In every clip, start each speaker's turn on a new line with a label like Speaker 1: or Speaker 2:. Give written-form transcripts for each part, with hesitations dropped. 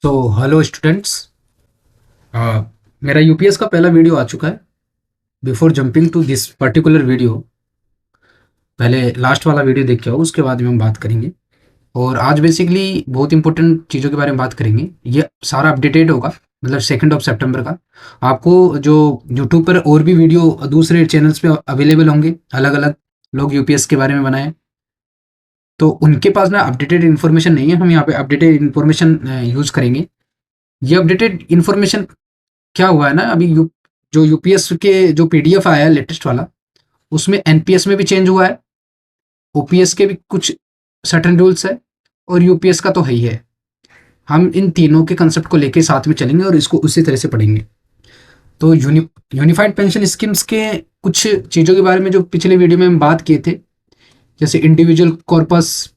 Speaker 1: तो hello students. मेरा UPS का पहला वीडियो आ चुका है। Before jumping to this particular video, पहले लास्ट वाला वीडियो देख के आओ, उसके बाद में हम बात करेंगे। और आज बेसिकली बहुत इंपॉर्टेंट चीज़ों के बारे में बात करेंगे। ये सारा अपडेटेड होगा, मतलब 2 सितंबर का। आपको जो यूट्यूब पर और भी वीडियो दूसरे चैनल्स पे अवेलेबल होंगे, अलग अलग लोग यूपीएस के बारे में बनाए, तो उनके पास ना अपडेटेड इन्फॉर्मेशन नहीं है। हम यहाँ पे अपडेटेड इन्फॉर्मेशन यूज़ करेंगे। ये अपडेटेड इन्फॉर्मेशन क्या हुआ है ना, अभी जो यूपीएस के जो पीडीएफ आया है लेटेस्ट वाला, उसमें एनपीएस में भी चेंज हुआ है, ओपीएस के भी कुछ सर्टेन रूल्स है, और यूपीएस का तो है ही है। हम इन तीनों के कंसेप्ट को लेके साथ में चलेंगे और इसको उसी तरह से पढ़ेंगे। तो यूनिफाइड पेंशन स्कीम्स के कुछ चीज़ों के बारे में जो पिछले वीडियो में हम बात किए थे, जैसे इंडिविजुअल कॉर्पस,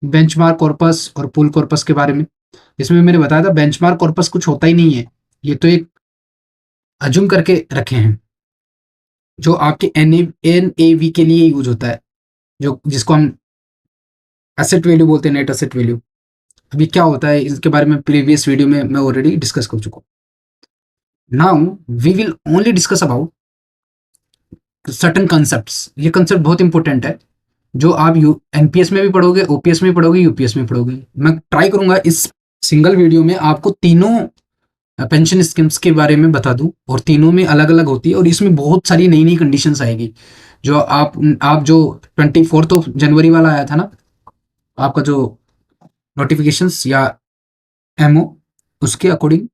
Speaker 1: बेंचमार्क कॉर्पस और पूल कॉर्पस के बारे में। इसमें मैंने बताया था बेंचमार्क कॉर्पस कुछ होता ही नहीं है, ये तो एक अज्यूम करके रखे हैं जो आपके एन ए वी के लिए यूज होता है, जो जिसको हम एसेट वैल्यू बोलते हैं, नेट एसेट वैल्यू। अभी क्या होता है इसके बारे में प्रीवियस वीडियो में मैं ऑलरेडी डिस्कस कर चुका हूँ। Now we will only discuss about certain concepts. ये कंसेप्ट बहुत इंपॉर्टेंट है, जो आप यू एनपीएस में भी पढ़ोगे, ओपीएस में भी पढ़ोगे, यूपीएस में भी पढ़ोगे। मैं ट्राई करूंगा इस सिंगल वीडियो में आपको तीनों पेंशन स्कीम्स के बारे में बता दूं, और तीनों में अलग अलग होती है, और इसमें बहुत सारी नई नई कंडीशंस आएगी। जो आप जो 24 जनवरी वाला आया था ना, आपका जो नोटिफिकेशंस या एमओ, उसके अकॉर्डिंग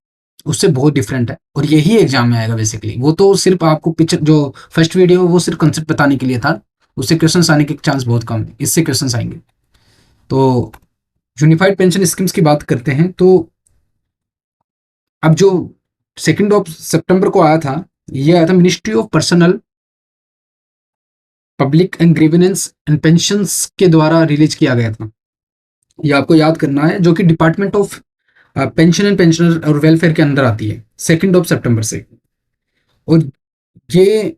Speaker 1: उससे बहुत डिफरेंट है, और यही एग्जाम में आएगा बेसिकली। वो तो सिर्फ आपको पिक्चर, जो फर्स्ट वीडियो वो सिर्फ कंसेप्ट बताने के लिए था, उससे क्वेश्चंस आने के चांस बहुत कम है, इससे क्वेश्चंस आएंगे। तो यूनिफाइड पेंशन स्कीम्स की बात करते हैं, तो अब जो 2 सितंबर को आया था, ये आया था ministry of personnel public and grievance and pensions के द्वारा रिलीज किया गया था। ये आपको याद करना है, जो कि department of pension and pensioner और वेलफेयर के अंदर आती है 2 सितंबर से। और ये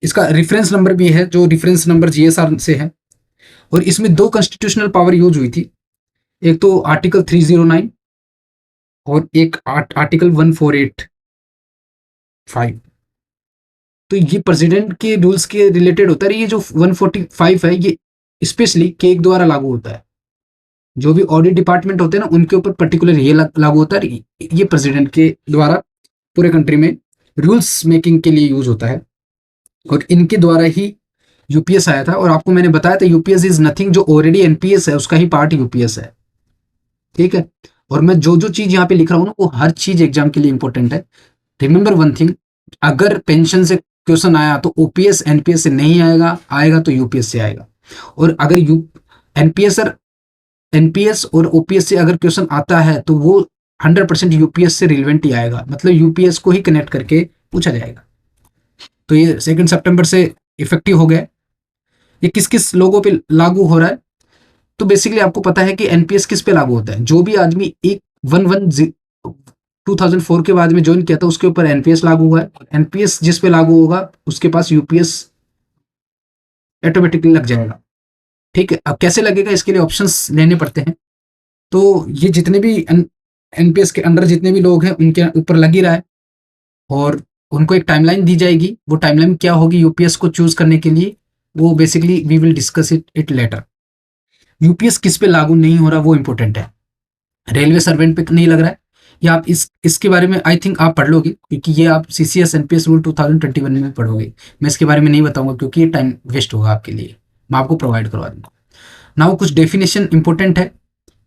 Speaker 1: इसका रेफरेंस नंबर भी है, जो रेफरेंस नंबर जीएसआर से है। और इसमें दो कॉन्स्टिट्यूशनल पावर यूज हुई थी, एक तो आर्टिकल 309 और एक आर्टिकल 1485। तो ये प्रेसिडेंट के रूल्स के रिलेटेड होता है। ये जो 145 है, ये स्पेशली केक द्वारा लागू होता है। जो भी ऑडिट डिपार्टमेंट होते हैं ना, उनके ऊपर पर्टिकुलर ये लागू होता है। ये प्रेसिडेंट के द्वारा पूरे कंट्री में रूल्स मेकिंग के लिए यूज होता है, और इनके द्वारा ही यूपीएस आया था। और आपको मैंने बताया था यूपीएस इज नथिंग, जो ऑलरेडी एनपीएस है उसका ही पार्ट यूपीएस है। ठीक है। और मैं जो जो चीज यहाँ पे लिख रहा हूँ ना, वो हर चीज एग्जाम के लिए इंपॉर्टेंट है। रिमेंबर वन थिंग, अगर पेंशन से क्वेश्चन आया तो ओपीएस एनपीएस से नहीं आएगा, आएगा तो यूपीएस से आएगा। और अगर यू एनपीएस एनपीएस और ओपीएस से अगर क्वेश्चन आता है, तो वो 100% यूपीएस से रिलेवेंट ही आएगा, मतलब यूपीएस को ही कनेक्ट करके पूछा जाएगा। तो ये 2 सितंबर से इफेक्टिव हो गया। ये किस किस लोगों पे लागू हो रहा है, तो बेसिकली आपको पता है कि एनपीएस किस पे लागू होता है। जो भी आदमी एक 2004 के बाद में ज्वाइन किया था, उसके ऊपर एनपीएस लागू हुआ है। एनपीएस जिस पे लागू होगा, उसके पास यूपीएस ऑटोमेटिकली लग जाएगा। ठीक है। अब कैसे लगेगा, इसके लिए ऑप्शंस लेने पड़ते हैं। तो ये जितने भी एनपीएस के अंडर जितने भी लोग हैं, उनके ऊपर लग ही रहा है, और उनको एक टाइमलाइन दी जाएगी। वो टाइमलाइन क्या होगी यूपीएस को चूज करने के लिए, वो basically we will discuss it later. UPS किस पे लागू नहीं हो रहा, वो इंपॉर्टेंट है। रेलवे सर्वेंट पे नहीं लग रहा है, या आप इसके बारे में आई थिंक आप पढ़ लोगे, क्योंकि ये आप सीसीएस एनपीएस रूल 2021 में पढ़ोगे। मैं इसके बारे में नहीं बताऊंगा, क्योंकि ये टाइम वेस्ट होगा आपके लिए। मैं आपको प्रोवाइड करवा दूंगा ना। वो कुछ डेफिनेशन इंपॉर्टेंट है,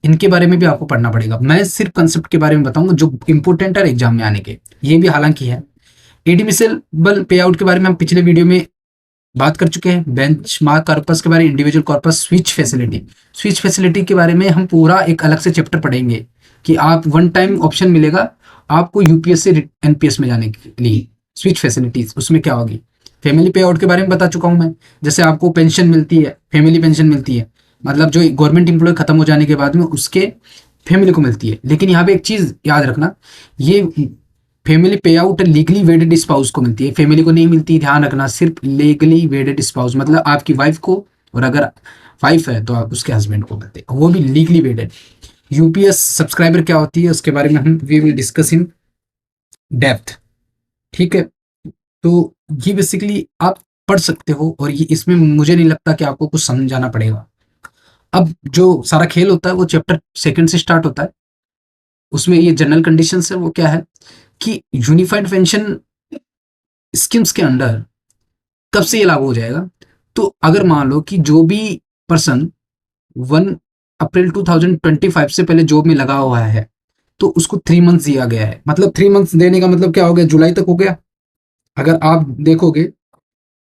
Speaker 1: इनके बारे में भी आपको पढ़ना पड़ेगा। मैं सिर्फ कंसेप्ट के बारे में बताऊंगा जो इंपॉर्टेंट है एग्जाम में आने के। ये भी हालांकि है। एडमिसेबल पे आउट के बारे में हम पिछले वीडियो में बात कर चुके हैं। बेंच मार्क कॉर्पस के बारे में, इंडिविजुअल कॉर्पस, स्विच फैसिलिटी के बारे में हम पूरा एक अलग से चैप्टर पढ़ेंगे, कि आप वन टाइम ऑप्शन मिलेगा आपको यूपीएस से एनपीएस में जाने के लिए। स्विच फैसिलिटीज उसमें क्या होगी। फैमिली पे आउट के बारे में बता चुका हूं मैं। जैसे आपको पेंशन मिलती है, फैमिली पेंशन मिलती है, मतलब जो गवर्नमेंट एम्प्लॉय खत्म हो जाने के बाद में उसके फैमिली को मिलती है। लेकिन यहाँ पे एक चीज याद रखना, ये फैमिली पे आउट लीगली वेडेड स्पाउस को मिलती है, फैमिली को नहीं मिलती। ध्यान रखना, सिर्फ लीगली वेडेड स्पाउस, मतलब आपकी वाइफ को, और अगर वाइफ है तो आप उसके हस्बैंड को मिलते हैं, वो भी लीगली वेडेड। यूपीएस सब्सक्राइबर क्या होती है उसके बारे में हम we will discuss in depth. ठीक है, तो ये बेसिकली आप पढ़ सकते हो और ये इसमें मुझे नहीं लगता कि आपको कुछ समझाना पड़ेगा। अब जो सारा खेल होता है वो चैप्टर सेकंड से स्टार्ट होता है। उसमें ये जनरल कंडीशंस है, वो क्या है कि यूनिफाइड पेंशन स्कीम्स के अंडर कब से ये लागू हो जाएगा। तो अगर मान लो कि जो भी पर्सन 1 अप्रैल 2025 से पहले जॉब में लगा हुआ है तो उसको 3 मंथ्स दिया गया है। मतलब 3 मंथ्स देने का मतलब क्या हो गया, जुलाई तक हो गया। अगर आप देखोगे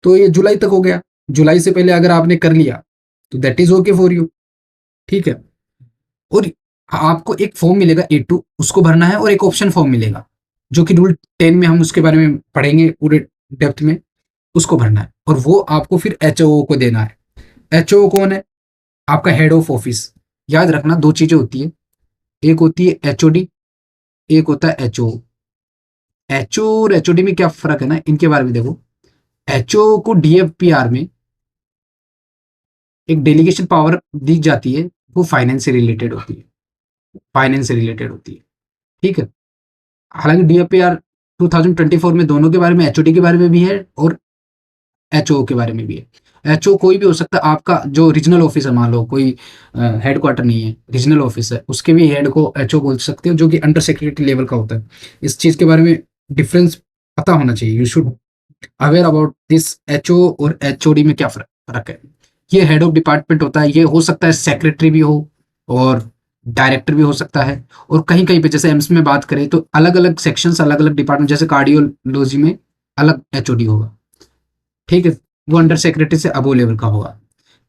Speaker 1: तो ये जुलाई तक हो गया। जुलाई से पहले अगर आपने कर लिया तो that is okay for you. ठीक है, और आपको एक फॉर्म मिलेगा A2, उसको भरना है, और एक ऑप्शन फॉर्म मिलेगा जो कि रूल 10 में हम उसके बारे में पढ़ेंगे पूरे डेप्थ में। उसको भरना है और वो आपको फिर HO को देना है। HO कौन है? आपका हेड ऑफ ऑफिस। याद रखना दो चीजें होती है, एक होती है HOD, एक होता है HO। HO और HOD में क्या फर्क है ना, इनके बारे में देखो। HO को DFPR में एक डेलीगेशन पावर दी जाती है, वो फाइनेंस से रिलेटेड होती है। फाइनेंस से रिलेटेड होती है। ठीक है, हालांकि DFPR 2024 में दोनों के बारे में, HOD के बारे में भी है और HO के बारे में भी है। HO कोई भी हो सकता है, आपका जो रीजनल ऑफिस है, मान लो कोई हेड क्वार्टर नहीं है, रीजनल ऑफिस है, उसके भी हेड को HO बोल सकते हो, जो कि अंडर सेक्रेटरी लेवल का होता है। इस चीज के बारे में डिफरेंस पता होना चाहिए। You should aware about this. HO और HOD में क्या फर्क फर्क है। ये हेड ऑफ डिपार्टमेंट होता है, ये हो सकता है सेक्रेटरी भी हो और डायरेक्टर भी हो सकता है। और कहीं कहीं पे जैसे एम्स में बात करें तो अलग अलग सेक्शंस, अलग अलग डिपार्टमेंट, जैसे कार्डियोलॉजी में अलग HOD होगा। ठीक है, वो अंडर सेक्रेटरी से अबो लेवल का होगा।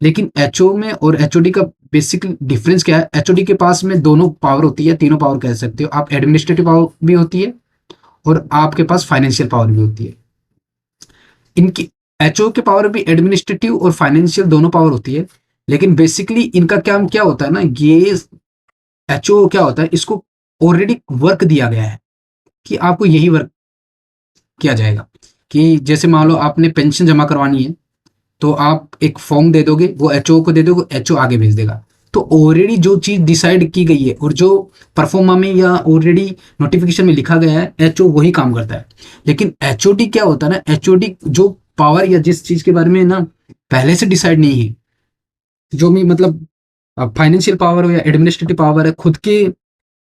Speaker 1: लेकिन HO में और HOD का बेसिक डिफरेंस क्या है? HOD के पास में दोनों पावर होती है, तीनों पावर कह सकते हो आप। एडमिनिस्ट्रेटिव पावर भी होती है और आपके पास फाइनेंशियल पावर भी होती है। इनकी HO के पावर भी एडमिनिस्ट्रेटिव और फाइनेंशियल दोनों पावर होती है। लेकिन बेसिकली इनका काम क्या होता है ना, ये HO क्या होता है, इसको ऑलरेडी वर्क दिया गया है कि आपको यही वर्क किया जाएगा। कि जैसे मान लो आपने पेंशन जमा करवानी है तो आप एक फॉर्म दे दोगे, वो HO को दे दोगे, HO आगे भेज देगा। तो ऑलरेडी जो चीज डिसाइड की गई है और जो परफॉर्मा में या ऑलरेडी नोटिफिकेशन में लिखा गया है, HO वही काम करता है। लेकिन HOD क्या होता है ना, HOD जो पावर या जिस चीज के बारे में ना पहले से डिसाइड नहीं है, जो भी मतलब फाइनेंशियल पावर हो या एडमिनिस्ट्रेटिव पावर है, खुद के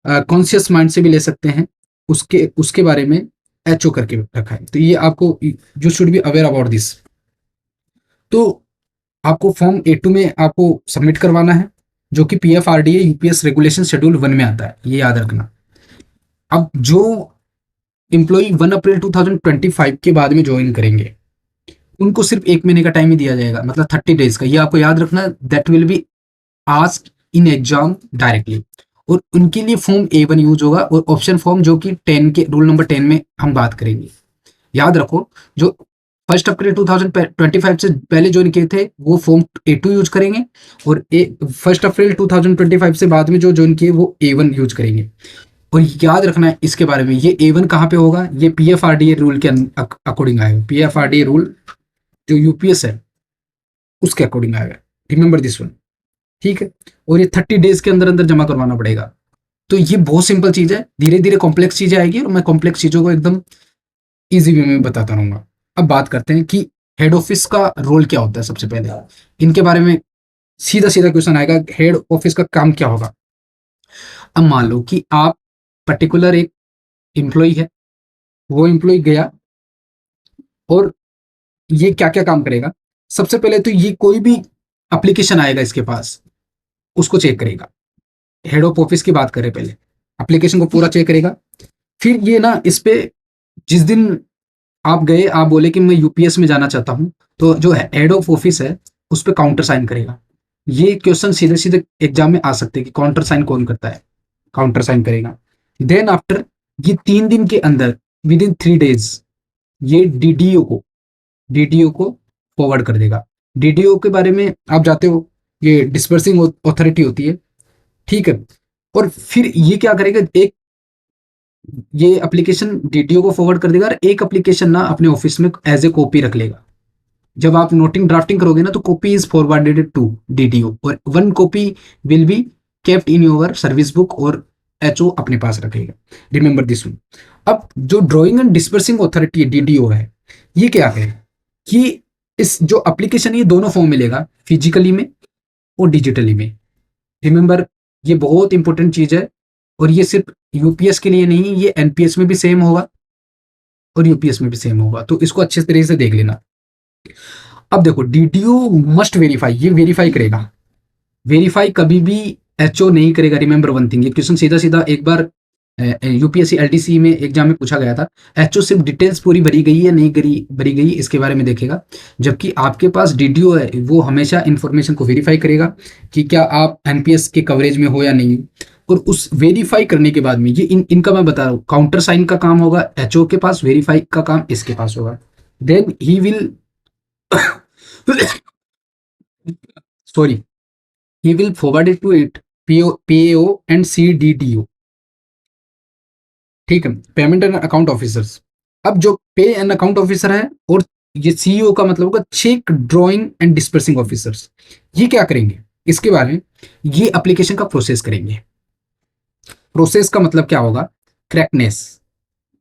Speaker 1: कॉन्शियस माइंड से भी ले सकते हैं, उसके उसके बारे में HO करके रखा है। तो ये आपको, you should be aware about this. तो आपको फॉर्म A2 में आपको सबमिट करवाना है, जो कि PFRDA यूपीएस रेगुलेशन शेड्यूल 1 में आता है, ये याद रखना। अब जो एम्प्लॉय 1 अप्रैल 2025 के बाद में ज्वाइन करेंगे उनको सिर्फ 1 महीने का टाइम ही दिया जाएगा, मतलब 30 डेज का। ये आपको याद रखना, that will be asked in exam directly. और उनके लिए फॉर्म A1 यूज होगा और ऑप्शन फॉर्म, जो कि 10 के रूल नंबर 10 में हम बात करेंगे। याद रखो, जो 1 अप्रैल 2025 से पहले ज्वाइन किए थे वो फॉर्म A2 यूज करेंगे, और 1 अप्रैल 2025 से बाद में जो ज्वाइन किए वो A1 यूज करेंगे। और याद रखना है इसके बारे में, ये A1 कहाँ पे होगा, ये PFRDA रूल के अकॉर्डिंग आएगा। PFRDA रूल जो यूपीएस है उसके अकॉर्डिंग आएगा। Remember this one. ठीक है, और ये 30 डेज के अंदर अंदर जमा करवाना पड़ेगा। तो ये बहुत सिंपल चीज है, धीरे धीरे कॉम्प्लेक्स चीजें आएगी और मैं कॉम्प्लेक्स चीजों को एकदम इजी वे में बताता रहूंगा। अब बात करते हैं कि हेड ऑफिस का रोल क्या होता है। सबसे पहले इनके बारे में सीधा सीधा क्वेश्चन आएगा, हेड ऑफिस का काम क्या होगा। अब मान लो कि आप पर्टिकुलर एक एम्प्लॉय है, वो एम्प्लॉय गया और ये क्या क्या काम करेगा। सबसे पहले तो ये कोई भी एप्लीकेशन आएगा इसके पास, उसको चेक करेगा। हेड ऑफ ऑफिस की बात करें, पहले एप्लीकेशन को पूरा चेक करेगा। फिर ये ना इस पे, जिस दिन आप गए, आप बोले कि मैं यूपीएस में जाना चाहता हूं, तो जो हेड ऑफ ऑफिस है उस पर काउंटर साइन करेगा। ये क्वेश्चन सीधे सीधे एग्जाम में आ सकते हैं कि काउंटर साइन कौन करता है। काउंटर साइन करेगा। देन आफ्टर, ये 3 दिन के अंदर, विद इन 3 डेज, ये डीडीओ को फॉरवर्ड कर देगा। डीडीओ के बारे में आप जाते हो, ये डिस्पर्सिंग अथॉरिटी होती है। ठीक है, और फिर ये क्या करेगा, एक ये एप्लीकेशन डीडीओ को फॉरवर्ड कर देगा और एक एप्लीकेशन ना अपने ऑफिस में एज ए कॉपी रख लेगा। जब आप नोटिंग ड्राफ्टिंग करोगे ना तो copy is forwarded to DDO और 1 copy will be kept in your service book और एचओ अपने पास रखेगा। Remember this one. अब जो drawing and disbursing authority DDO है, ये क्या है कि इस जो एप्लीकेशन ये दोनों फॉर्म मिलेगा, फिजिकली में और डिजिटली में। रिमेंबर, ये बहुत इंपॉर्टेंट चीज है और ये सिर्फ यूपीएस के लिए नहीं, ये एनपीएस में भी सेम होगा और यूपीएस में भी सेम होगा, तो इसको अच्छे तरीके से देख लेना। अब देखो, डीडीओ मस्ट वेरीफाई, ये वेरीफाई करेगा। वेरीफाई कभी भी एचओ नहीं करेगा। रिमेंबर वन थिंग, ये क्वेश्चन सीधा सीधा एक बार यूपीएससी एलडीसी में एग्जाम में पूछा गया था। एचओ सिर्फ डिटेल्स पूरी भरी गई है नहीं भरी गई इसके बारे में देखेगा, जबकि आपके पास डीडीओ है वो हमेशा इंफॉर्मेशन को वेरीफाई करेगा कि क्या आप एनपीएस के कवरेज में हो या नहीं। और उस वेरीफाई करने के बाद में ये इनका मैं बता रहा हूँ, काउंटर साइन का काम होगा एचओ के पास, वेरीफाई का काम इसके पास होगा। Then he will sorry, he will forward it to it PAO and CDDO। ठीक है, पेमेंट एंड अकाउंट ऑफिसर्स। अब जो पे एंड अकाउंट ऑफिसर है और ये सीईओ का मतलब होगा cheque drawing and disbursing officers, ये क्या करेंगे इसके बारे में, ये एप्लीकेशन का प्रोसेस करेंगे। प्रोसेस का मतलब क्या होगा, करेक्टनेस,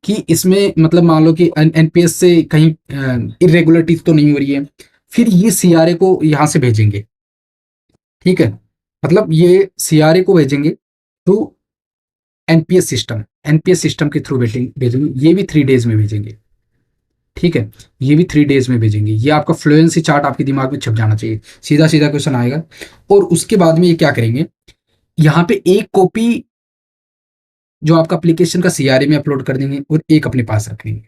Speaker 1: कि इसमें मतलब मान लो कि एनपीएस से कहीं इरेगुलरिटीज तो नहीं हो रही है, फिर ये सीआरए को यहां से भेजेंगे। ठीक है, मतलब ये सीआरए को भेजेंगे टू एनपीएस सिस्टम के थ्रू भेजेंगे। ये भी 3 डेज में भेजेंगे। ठीक है, ये भी 3 डेज में भेजेंगे। ये आपका फ्लुएंसी चार्ट आपके दिमाग में छप जाना चाहिए, सीधा सीधा क्वेश्चन आएगा। और उसके बाद में ये क्या करेंगे, यहाँ पे एक कॉपी जो आपका एप्लीकेशन का सीआरए में अपलोड कर देंगे और एक अपने पास रख लेंगे।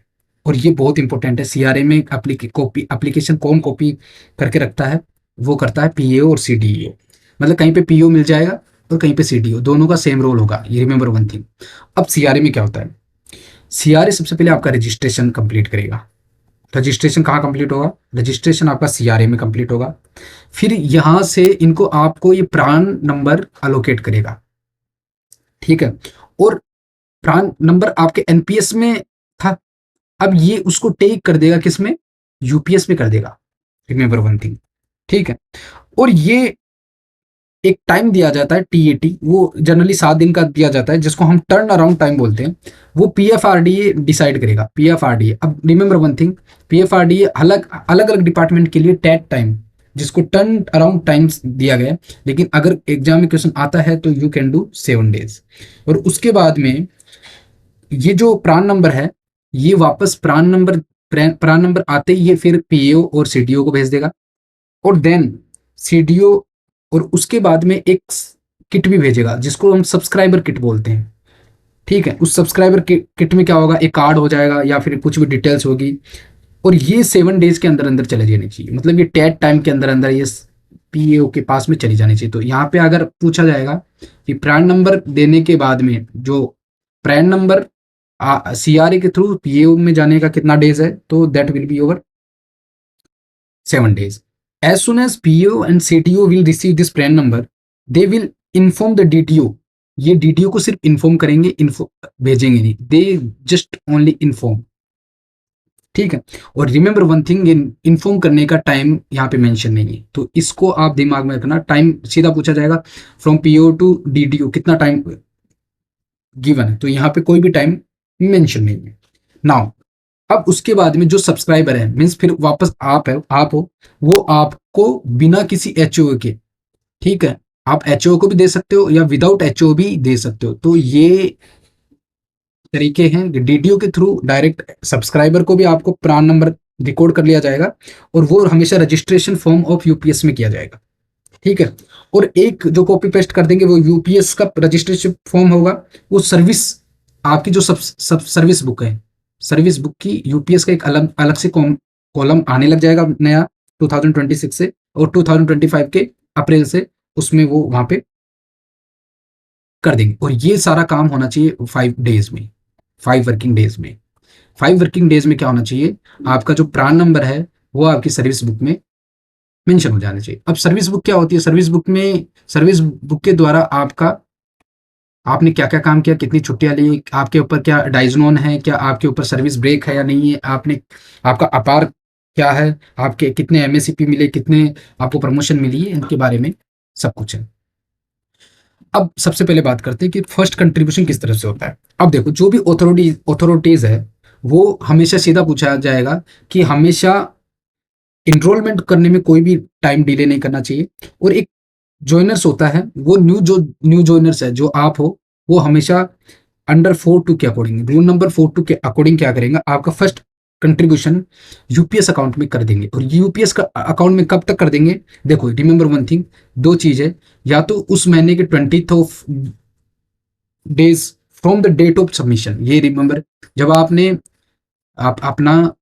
Speaker 1: और ये बहुत इंपॉर्टेंट है, सीआरए में एप्लीकेशन कौन कॉपी करके रखता है, वो करता है पीएओ और सीडीओ। मतलब कहीं पे पीओ मिल जाएगा और कहीं पे सीडीओ, दोनों का सेम रोल होगा, ये रिमेंबर वन थिंग। अब सीआरए में क्या होता है, सीआरए सबसे पहले आपका रजिस्ट्रेशन कंप्लीट करेगा। रजिस्ट्रेशन कहाँ कंप्लीट होगा, रजिस्ट्रेशन आपका सीआरए में कंप्लीट होगा। फिर यहां से इनको आपको ये प्रान नंबर अलोकेट करेगा। ठीक है, और प्रान नंबर आपके एनपीएस में था, अब ये उसको टेक कर देगा किसमें, यूपीएस में कर देगा। Remember one thing. ठीक है, और ये एक टाइम दिया जाता है टीएटी, वो जनरली 7 दिन का दिया जाता है, जिसको हम टर्न अराउंड टाइम बोलते हैं। वो पीएफआरडीए डिसाइड करेगा। पीएफआरडीए, अब रिमेंबर वन थिंग, पीएफआरडीए अलग अलग अलग डिपार्टमेंट के लिए टैट टाइम, जिसको टर्न अराउंड टाइम दिया गया है। लेकिन अगर एग्जाम में क्वेश्चन आता है तो यू कैन डू 7 डेज। और उसके बाद में ये जो प्रान नंबर है, ये वापस प्रान नंबर आते ही ये फिर पीएओ और सीडीओ को भेज देगा। और देन सीडीओ, और उसके बाद में एक किट भी भेजेगा जिसको हम सब्सक्राइबर किट बोलते हैं। ठीक है, उस सब्सक्राइबर किट में क्या होगा, एक कार्ड हो जाएगा या फिर कुछ भी डिटेल्स होगी। और ये 7 डेज के अंदर अंदर चले जानी चाहिए, मतलब ये टैट टाइम के अंदर अंदर ये पीएओ के पास में चली जानी चाहिए। तो यहाँ पे अगर पूछा जाएगा कि प्रान नंबर देने के बाद में जो प्रान नंबर सीआरए के थ्रू पीएओ में जाने का कितना डेज है, तो that will be over 7 days. As soon as PO and CTO will receive this PRAN number, they will inform the DTO। ये DTO को सिर्फ इन्फॉर्म करेंगे, इन्फो भेजेंगे नहीं, दे जस्ट ओनली इन्फॉर्म। ठीक है, और रिमेंबर वन थिंग, इन्फॉर्म करने का टाइम यहाँ पे मेंशन नहीं है, तो इसको आप दिमाग में रखना। टाइम सीधा पूछा जाएगा फ्रॉम पीओ टू डीटीओ कितना टाइम गिवन है, तो यहाँ पे कोई भी टाइम मेंशन नहीं है। नाउ अब उसके बाद में जो सब्सक्राइबर है, मीन्स फिर वापस आप हो, वो आपको बिना किसी एचओ के, ठीक है, आप एचओ को भी दे सकते हो या विदाउट एचओ भी दे सकते हो। तो ये तरीके हैं डीडीओ के थ्रू डायरेक्ट सब्सक्राइबर को भी आपको प्रान नंबर रिकॉर्ड कर लिया जाएगा और वो हमेशा रजिस्ट्रेशन फॉर्म ऑफ यूपीएस में किया जाएगा। ठीक है, और एक जो कॉपी पेस्ट कर देंगे वो यूपीएस का रजिस्ट्रेशन फॉर्म होगा, वो सर्विस आपकी जो सर्विस बुक है, सर्विस बुक की यूपीएस का एक अलग अलग से कॉलम आने लग जाएगा नया 2026 से, और 2025 के अप्रैल से उसमें वो वहां पे कर देंगे। और ये सारा काम होना चाहिए 5 डेज में, 5 वर्किंग डेज में। 5 वर्किंग डेज में क्या होना चाहिए, आपका जो प्रान नंबर है वो आपकी सर्विस बुक में मेंशन हो जाना चाहिए। अब सर्विस बुक क्या होती है, सर्विस बुक में, सर्विस बुक के द्वारा आपका, आपने क्या क्या काम किया, कितनी छुट्टियां ली, आपके ऊपर क्या डाइजनोन है, क्या आपके ऊपर सर्विस ब्रेक है या नहीं है, आपने, आपका अपार क्या है, आपके कितने एमएससीपी मिले, कितने आपको प्रमोशन मिली है, इनके बारे में सब कुछ है। अब सबसे पहले बात करते हैं कि फर्स्ट कंट्रीब्यूशन किस तरह से होता है। अब देखो, जो भी अथॉरिटीज है वो हमेशा सीधा पूछा जाएगा कि हमेशा इनरोलमेंट करने में कोई भी टाइम डिले नहीं करना चाहिए। और एक जॉइनर्स होता है, वो न्यू जॉइनर्स है जो आप हो, वो हमेशा अंडर 4.2 के अकॉर्डिंग, रूल नंबर 4.2 के अकॉर्डिंग क्या करेंगे, आपका फर्स्ट कंट्रीब्यूशन यूपीएस अकाउंट में कर देंगे। और यूपीएस का अकाउंट में कब तक कर देंगे, देखो रिमेंबर वन थिंग, दो चीज है, या तो उस महीने के 20th of days from the date of submission, ये रिमेंबर, जब आपने आप अपना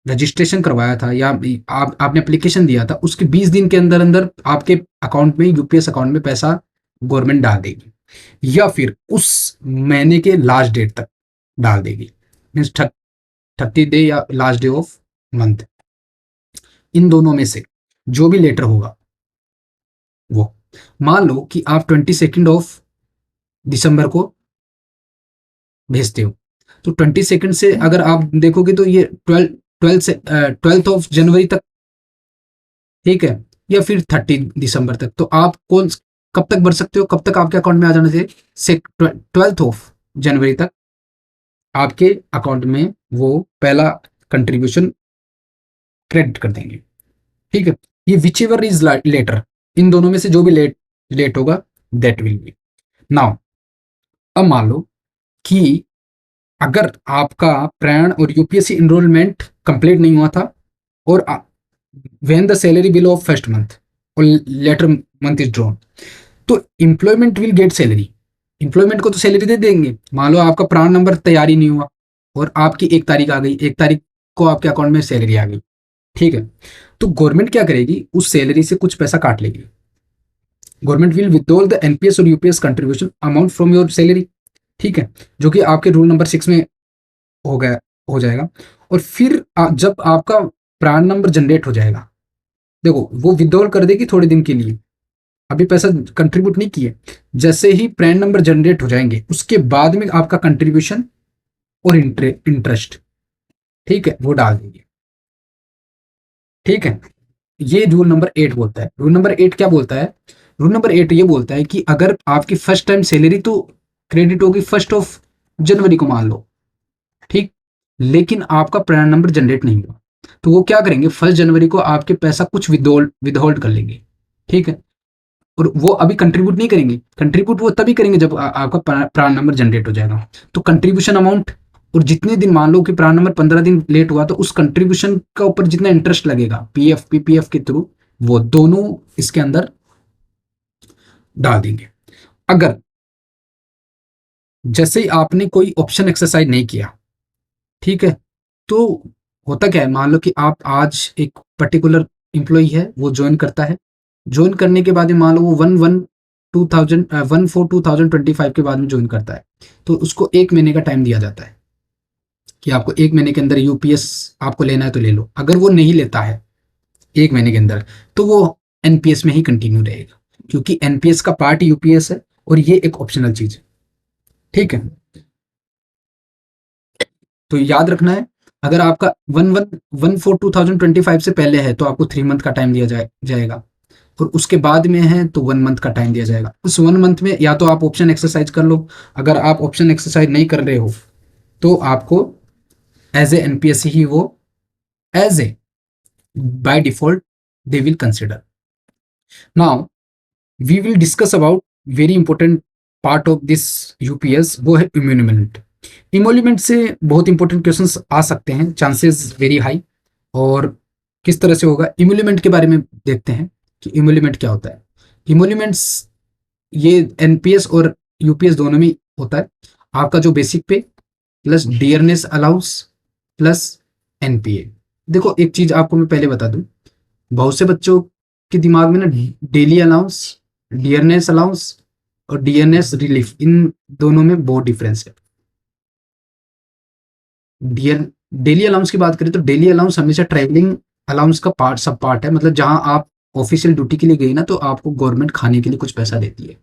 Speaker 1: रजिस्ट्रेशन करवाया था या आपने एप्लीकेशन दिया था, उसके 20 दिन के अंदर अंदर आपके अकाउंट में, यूपीएस अकाउंट में पैसा गवर्नमेंट डाल देगी, या फिर उस महीने के लास्ट डेट तक डाल देगी, मीन्स 30 डे या लास्ट डे ऑफ मंथ, इन दोनों में से जो भी लेटर होगा वो। मान लो कि आप 22 ऑफ दिसंबर को भेजते हो, तो 22 से अगर आप देखोगे तो ये 12th ऑफ जनवरी तक, ठीक है, या फिर 30 दिसंबर तक, तो आप कौन कब तक भर सकते हो, कब तक आपके अकाउंट में आ जाना चाहिए, 12th ऑफ जनवरी तक आपके अकाउंट में वो पहला कंट्रीब्यूशन क्रेडिट कर देंगे, ठीक है। ये विच एवर इज लेटर, इन दोनों में से जो भी लेट होगा दैट विल बी। नाउ अब मान लो कि अगर आपका प्राण और यूपीएससी इनरोलमेंट कंप्लीट नहीं हुआ था, और when the salary below of first month और लेटर मंथ इज ड्रॉन, तो employment will get salary, employment को तो सैलरी दे देंगे। मान लो आपका प्राण नंबर तैयार ही नहीं हुआ और आपकी 1 तारीख आ गई, 1 तारीख को आपके अकाउंट में सैलरी आ गई, ठीक है, तो गवर्नमेंट क्या करेगी, उस सैलरी से कुछ पैसा काट लेगी। Government will withdraw the NPS और UPS contribution amount from your salary, ठीक है, जो कि आपके रूल नंबर 6 में हो गया, हो जाएगा। और फिर जब आपका प्राण नंबर जनरेट हो जाएगा, देखो वो विथड्रॉल कर देगी थोड़े दिन के लिए, अभी पैसा कंट्रीब्यूट नहीं किए, जैसे ही प्राण नंबर जनरेट हो जाएंगे उसके बाद में आपका कंट्रीब्यूशन और इंटरेस्ट, ठीक है, वो डाल देंगे, ठीक है। ये रूल नंबर 8 बोलता है। रूल नंबर 8 क्या बोलता है, रूल नंबर 8 ये बोलता है कि अगर आपकी फर्स्ट टाइम सैलरी तो क्रेडिट होगी 1 जनवरी को मान लो, ठीक, लेकिन आपका प्राण नंबर जनरेट नहीं हुआ, तो वो क्या करेंगे, 1 जनवरी को आपके पैसा कुछ विदहोल्ड कर लेंगे, ठीक है। और वो अभी कंट्रीब्यूट नहीं करेंगे, कंट्रीब्यूट वो तभी करेंगे जब आपका प्राण नंबर जनरेट हो जाएगा। तो कंट्रीब्यूशन अमाउंट और जितने दिन, मान लो कि प्राण नंबर 15 दिन लेट हुआ, तो उस कंट्रीब्यूशन का ऊपर जितना इंटरेस्ट लगेगा पीएफ पीपीएफ के थ्रू, वो दोनों इसके अंदर डाल देंगे। अगर जैसे ही आपने कोई ऑप्शन एक्सरसाइज नहीं किया, ठीक है, तो होता क्या है, मान लो कि आप आज एक पर्टिकुलर एम्प्लॉई है, वो ज्वाइन करता है, ज्वाइन करने के बाद में मान लो वो 1/4/2025 के बाद में ज्वाइन करता है, तो उसको 1 महीने का टाइम दिया जाता है कि आपको 1 महीने के अंदर यूपीएस आपको लेना है तो ले लो। अगर वो नहीं लेता है 1 महीने के अंदर, तो वो एनपीएस में ही कंटिन्यू रहेगा, क्योंकि एनपीएस का पार्ट यूपीएस है और ये एक ऑप्शनल चीज है, ठीक है। तो याद रखना है, अगर आपका 1/4/2025 से पहले है तो आपको 3 मंथ का टाइम दिया जाएगा, और उसके बाद में है तो 1 मंथ का टाइम दिया जाएगा। उस 1 मंथ में या तो आप ऑप्शन एक्सरसाइज कर लो, अगर आप ऑप्शन एक्सरसाइज नहीं कर रहे हो तो आपको एज ए एनपीएस ही वो as a by default they will consider. Now we will discuss about very important part of this UPS, वो है इम्यूनिमेंट। इमोल्यूमेंट से बहुत इंपॉर्टेंट क्वेश्चंस आ सकते हैं, चांसेस वेरी हाई। और किस तरह से होगा, इमोल्यूमेंट के बारे में देखते हैं कि इमोल्यूमेंट क्या होता है। इमोल्यूमेंट्स ये एनपीएस और यूपीएस दोनों में होता है। आपका जो बेसिक पे plus dearness allowance plus NPA. देखो एक चीज आपको मैं पहले बता दूं, बहुत से बच्चों के दिमाग में ना डेली अलाउंस, डियरनेस अलाउंस और डियरनेस रिलीफ, इन दोनों में बहुत डिफरेंस है। डियर डेली अलाउंस की बात करें तो डेली अलाउंस हमेशा ट्रैवलिंग अलाउंस का पार्ट सब पार्ट है, मतलब जहां आप ऑफिशियल ड्यूटी के लिए गए ना, तो आपको गवर्नमेंट खाने के लिए कुछ पैसा देती है।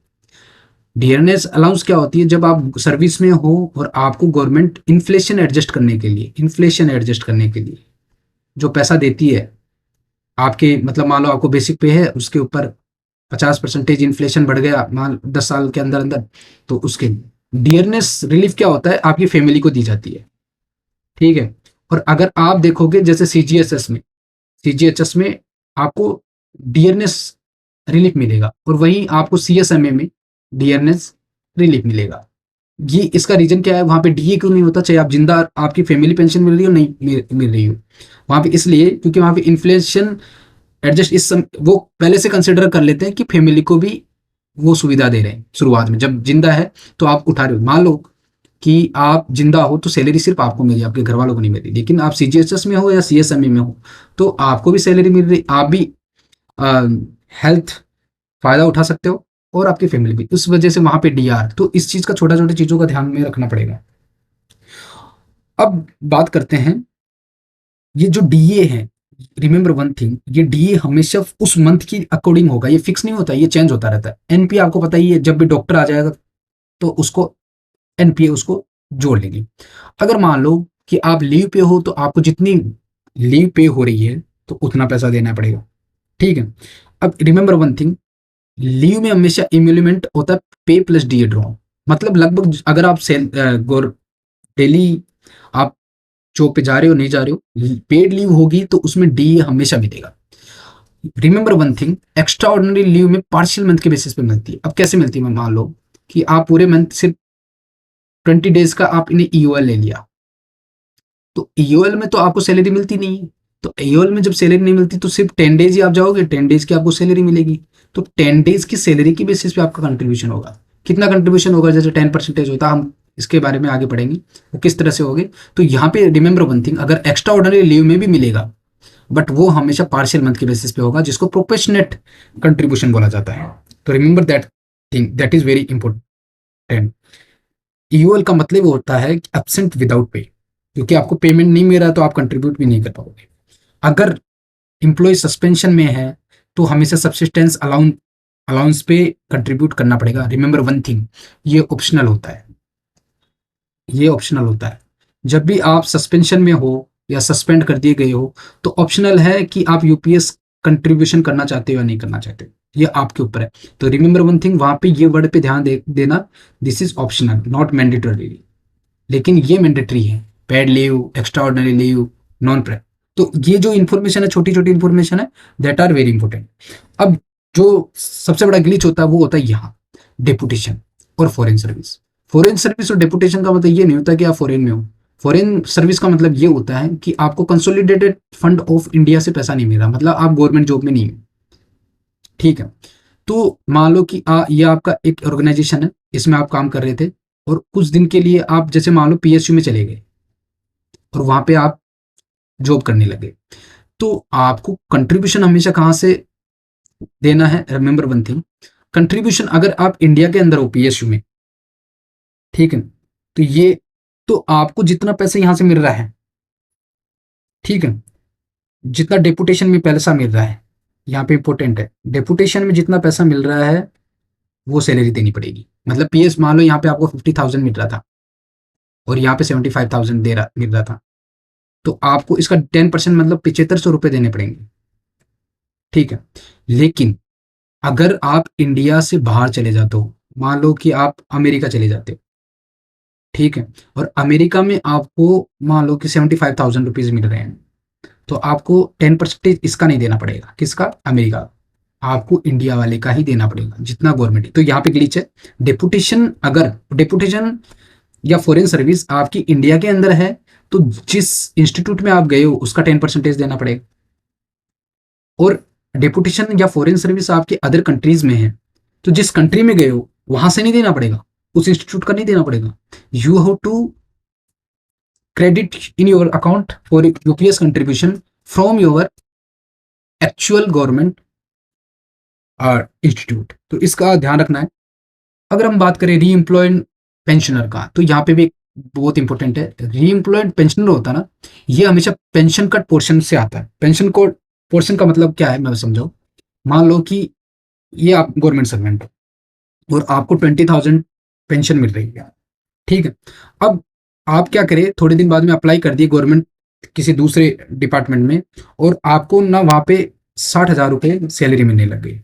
Speaker 1: डियरनेस अलाउंस क्या होती है, जब आप सर्विस में हो और आपको गवर्नमेंट इन्फ्लेशन एडजस्ट करने के लिए जो पैसा देती है आपके, मतलब मान लो आपको बेसिक पे है, उसके ऊपर 50% इन्फ्लेशन बढ़ गया मान 10 साल के अंदर अंदर, तो उसके डियरनेस रिलीफ क्या होता है, आपकी फैमिली को दी जाती है। ठीक है। और अगर आप देखोगे जैसे सीजीएचएस में आपको डियरनेस रिलीफ मिलेगा, और वहीं आपको सीएसएमए में डियरनेस रिलीफ मिलेगा। ये इसका रीजन क्या है, वहां पे डीए क्यों नहीं होता, चाहे आप जिंदा आपकी फैमिली पेंशन मिल रही हो नहीं मिल रही हो, वहां पे इसलिए क्योंकि वहां पे इन्फ्लेशन एडजस्ट वो पहले से कंसिडर कर लेते हैं कि फैमिली को भी वो सुविधा दे रहे हैं शुरुआत में। जब जिंदा है तो आप उठा रहे हो, मान लो कि आप जिंदा हो तो सैलरी सिर्फ आपको मिली, आपके घर वालों को नहीं मिली, लेकिन आप सीजीएचएस में हो या सीएसएमए में हो तो आपको भी सैलरी मिल रही, आप भी हेल्थ फायदा उठा सकते हो और आपकी फैमिली भी। उस वजह से वहां पे डीआर, तो इस चीज का छोटा छोटी चीजों का ध्यान में रखना पड़ेगा। अब बात करते हैं ये जो डीए है, रिमेंबर वन थिंग, ये डीए हमेशा उस मंथ की अकॉर्डिंग होगा, ये फिक्स नहीं होता, ये चेंज होता रहता है। एनपीए आपको पता ही है, जब भी डॉक्टर आ जाएगा तो उसको एनपीए उसको जोड़ लेंगे। अगर मान लो कि आप लीव पे हो तो आपको जितनी लीव पे हो रही है तो उतना पैसा देना पड़ेगा। ठीक है। अब रिमेंबर वन थिंग, लीव में हमेशा इम्यूलिमेंट होता है पे प्लस डीए ड्रॉ। मतलब लगभग अगर आप डेली आप जॉब पे जा रहे हो नहीं जा रहे हो, पेड लीव होगी तो उसमें डीए हमेशा मिलेगा। Remember one thing, extra ordinary leave में पार्शियल मंथ के बेसिस पे मिलती है। अब कैसे मिलती है, मैं मान लो कि आप पूरे मंथ सिर्फ 20 डेज का आप इन्हें ईओएल ले लिया, तो ईओएल में तो आपको सैलरी मिलती नहीं है। तो ईओएल में जब सैलरी नहीं मिलती तो सिर्फ 10 डेज ही आप जाओगे, 10 डेज की आपको सैलरी मिलेगी। तो 10 डेज की सैलरी की बेसिस पे आपका कंट्रीब्यूशन होगा। कितना कंट्रीब्यूशन होगा, जैसे 10% होता है, हम इसके बारे में आगे पढ़ेंगे वो किस तरह से होगे। तो यहाँ पे रिमेंबर वन थिंग, अगर एक्स्ट्रा ऑर्डिनरी लीव में भी मिलेगा बट वो हमेशा पार्शियल मंथ के बेसिस पे होगा, जिसको प्रोपोर्शनेट कंट्रीब्यूशन बोला जाता है। तो remember that thing, that is very important. EOL का मतलब होता है एब्सेंट विदाउट पे, क्योंकि आपको पेमेंट नहीं मिल रहा तो आप कंट्रीब्यूट भी नहीं कर पाओगे। अगर एम्प्लॉय सस्पेंशन में है तो हमेशा सब्सिस्टेंस अलाउंस पे कंट्रीब्यूट करना पड़ेगा। रिमेंबर वन थिंग, ये ऑप्शनल होता है, ये ऑप्शनल होता है। जब भी आप सस्पेंशन में हो या सस्पेंड कर दिए गए हो तो ऑप्शनल है कि आप यूपीएस कंट्रीब्यूशन करना चाहते हो या नहीं करना चाहते, ये आपके ऊपर है। तो रिमेंबर वन थिंग, वहां पे ये वर्ड पे ध्यान देना, this is optional not mandatory, लेकिन ये मैंडेटरी है। Paid leave, extraordinary leave, non paid, तो ये जो इन्फॉर्मेशन है, छोटी छोटी इन्फॉर्मेशन है, दैट आर वेरी इंपॉर्टेंट। अब जो सबसे बड़ा ग्लिच होता है वो होता है यहाँ डेपुटेशन और फॉरेन सर्विस। फॉरेन सर्विस और डेपुटेशन का मतलब ये नहीं होता कि आप फॉरेन में हो। फॉरेन सर्विस का मतलब ये होता है कि आपको कंसोलिडेटेड फंड ऑफ इंडिया से पैसा नहीं मिल रहा, मतलब आप गवर्नमेंट जॉब में नहीं हो। ठीक है। तो मान लो कि ये आपका एक ऑर्गेनाइजेशन है, इसमें आप काम कर रहे थे और कुछ दिन के लिए आप जैसे मान लो पीएसयू में चले गए और वहां पे आप जॉब करने लगे, तो आपको कंट्रीब्यूशन हमेशा कहां से देना है, रिमेंबर वन थिंग, कंट्रीब्यूशन अगर आप इंडिया के अंदर हो पीएसयू में, ठीक है, तो ये तो आपको जितना पैसा यहां से मिल रहा है, ठीक है, जितना डेपुटेशन में पैसा मिल रहा है, यहाँ पे इंपॉर्टेंट है, डेपुटेशन में जितना पैसा मिल रहा है वो सैलरी देनी पड़ेगी। मतलब पीएस मान लो यहाँ पे आपको 50,000 मिल रहा था और यहाँ पे 75,000 मिल रहा था, तो आपको इसका 10% मतलब 7500 रुपये देने पड़ेंगे। ठीक है। लेकिन अगर आप इंडिया से बाहर चले जाते हो, मान लो कि आप अमेरिका चले जाते हो, ठीक है, और अमेरिका में आपको मान लो कि 75,000 रुपीज मिल रहे हैं, तो आपको 10% इसका नहीं देना पड़ेगा। किसका, अमेरिका, आपको इंडिया वाले का ही देना पड़ेगा जितना गवर्नमेंट। तो यहाँ पे ग्लिच है, डेपुटेशन, अगर डेपुटेशन या फॉरेन सर्विस आपकी इंडिया के अंदर है तो जिस इंस्टीट्यूट में आप गए हो उसका 10% देना पड़ेगा, और डेपुटेशन या फॉरेन सर्विस आपके अदर कंट्रीज में है तो जिस कंट्री में गए हो वहां से नहीं देना पड़ेगा, उस इंस्टीट्यूट का नहीं देना पड़ेगा। You have to credit in your account for UPS contribution from your actual government institute. तो इसका ध्यान रखना है। अगर हम बात करें री एम्प्लॉयड पेंशनर का, तो यहाँ पे भी बहुत इंपॉर्टेंट है। री एम्प्लॉयड पेंशनर होता है ना, ये हमेशा पेंशन कट पोर्शन से आता है। पेंशन को पोर्शन का मतलब क्या है, मैं समझाऊं। मान लो कि ये आप गवर्नमेंट सर्वेंट हो और आपको 20,000 पेंशन मिल रही है, ठीक है। अब आप क्या करें, थोड़े दिन बाद में अप्लाई कर दिए गवर्नमेंट किसी दूसरे डिपार्टमेंट में और आपको ना वहां पे 60,000 रुपये सैलरी मिलने लग गई।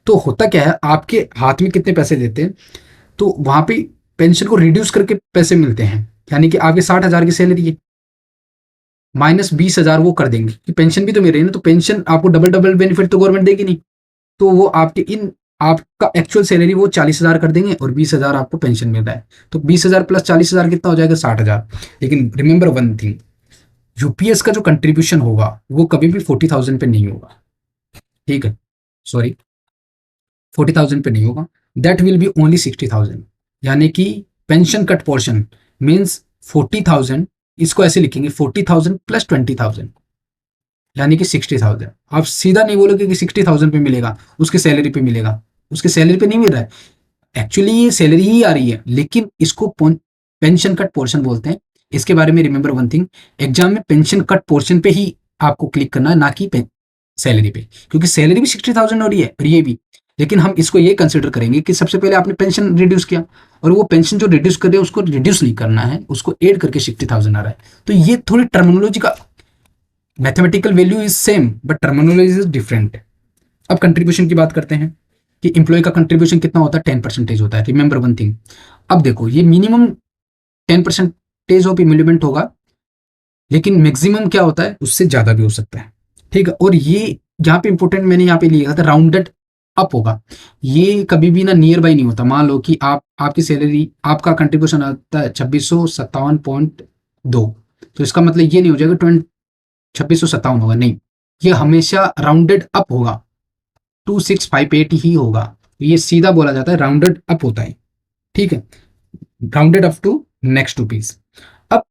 Speaker 1: तो होता क्या है, आपके हाथ में कितने पैसे देते हैं, तो वहां पे पेंशन को रिड्यूस करके पैसे मिलते हैं। यानी कि आपके 60,000 की सैलरी है, माइनस 20,000 वो कर देंगे कि पेंशन भी तो मिल रही है ना, तो पेंशन आपको डबल डबल बेनिफिट तो गवर्नमेंट देगी नहीं। तो वो आपके इन आपका एक्चुअल सैलरी वो 40,000 कर देंगे और 20,000 आपको पेंशन मिल रहा है। तो 20,000 प्लस 40,000 कितना हो जाएगा, 60,000। लेकिन रिमेंबर वन थिंग, यूपीएस का जो कंट्रीब्यूशन होगा वो कभी भी 40,000 पे नहीं होगा। ठीक है, सॉरी, 40,000 पे नहीं होगा, दैट विल बी ओनली 60,000। यानी कि पेंशन कट पोर्शन मीन्स 40,000, इसको ऐसे लिखेंगे 40,000 प्लस 20,000, यानी कि 60,000। आप सीधा नहीं बोलोगे कि 60,000 पे मिलेगा, उसके सैलरी पे मिलेगा, उसके सैलरी पे नहीं मिल रहा है। एक्चुअली ये सैलरी ही आ रही है, लेकिन इसको पेंशन कट पोर्शन बोलते हैं। इसके बारे में रिमेंबर वन थिंग, एग्जाम में पेंशन कट पोर्शन पे ही आपको क्लिक करना है, ना कि सैलरी पे, क्योंकि सैलरी भी 60,000 हो रही है और ये भी। लेकिन हम इसको ये कंसिडर करेंगे कि सबसे पहले आपने पेंशन रिड्यूस किया, और वो पेंशन जो रिड्यूस कर रहे हैं उसको रिड्यूस नहीं करना है, उसको एड करके 60,000 आ रहा है। तो ये थोड़ी टर्मिनोलॉजी का, mathematical value is same but terminology is different. अब कंट्रीब्यूशन की बात करते हैं कि इंप्लॉय का कंट्रीब्यूशन कितना होता है, 10% होता है। रिमेंबर वन थिंग, अब देखो ये मिनिमम 10% ऑफ इम्यूनिमेंट होगा, लेकिन मैक्सिमम क्या होता है उससे ज्यादा भी हो सकता है। ठीक है, और ये यहाँ पे इंपॉर्टेंट मैंने यहाँ पे लिखा था, राउंडेड अप होगा। ये कभी भी ना नियर बाई नहीं होता। मान लो कि आपकी सैलरी, आपका कंट्रीब्यूशन आता है 2657.2, तो इसका मतलब ये नहीं हो जाएगा 2657 होगा, नहीं, ये हमेशा राउंडेड अप होगा, 2658 ही होगा। तो ये सीधा बोला जाता है राउंडेड अप होता है। ठीक है, rounded up to next rupees. अब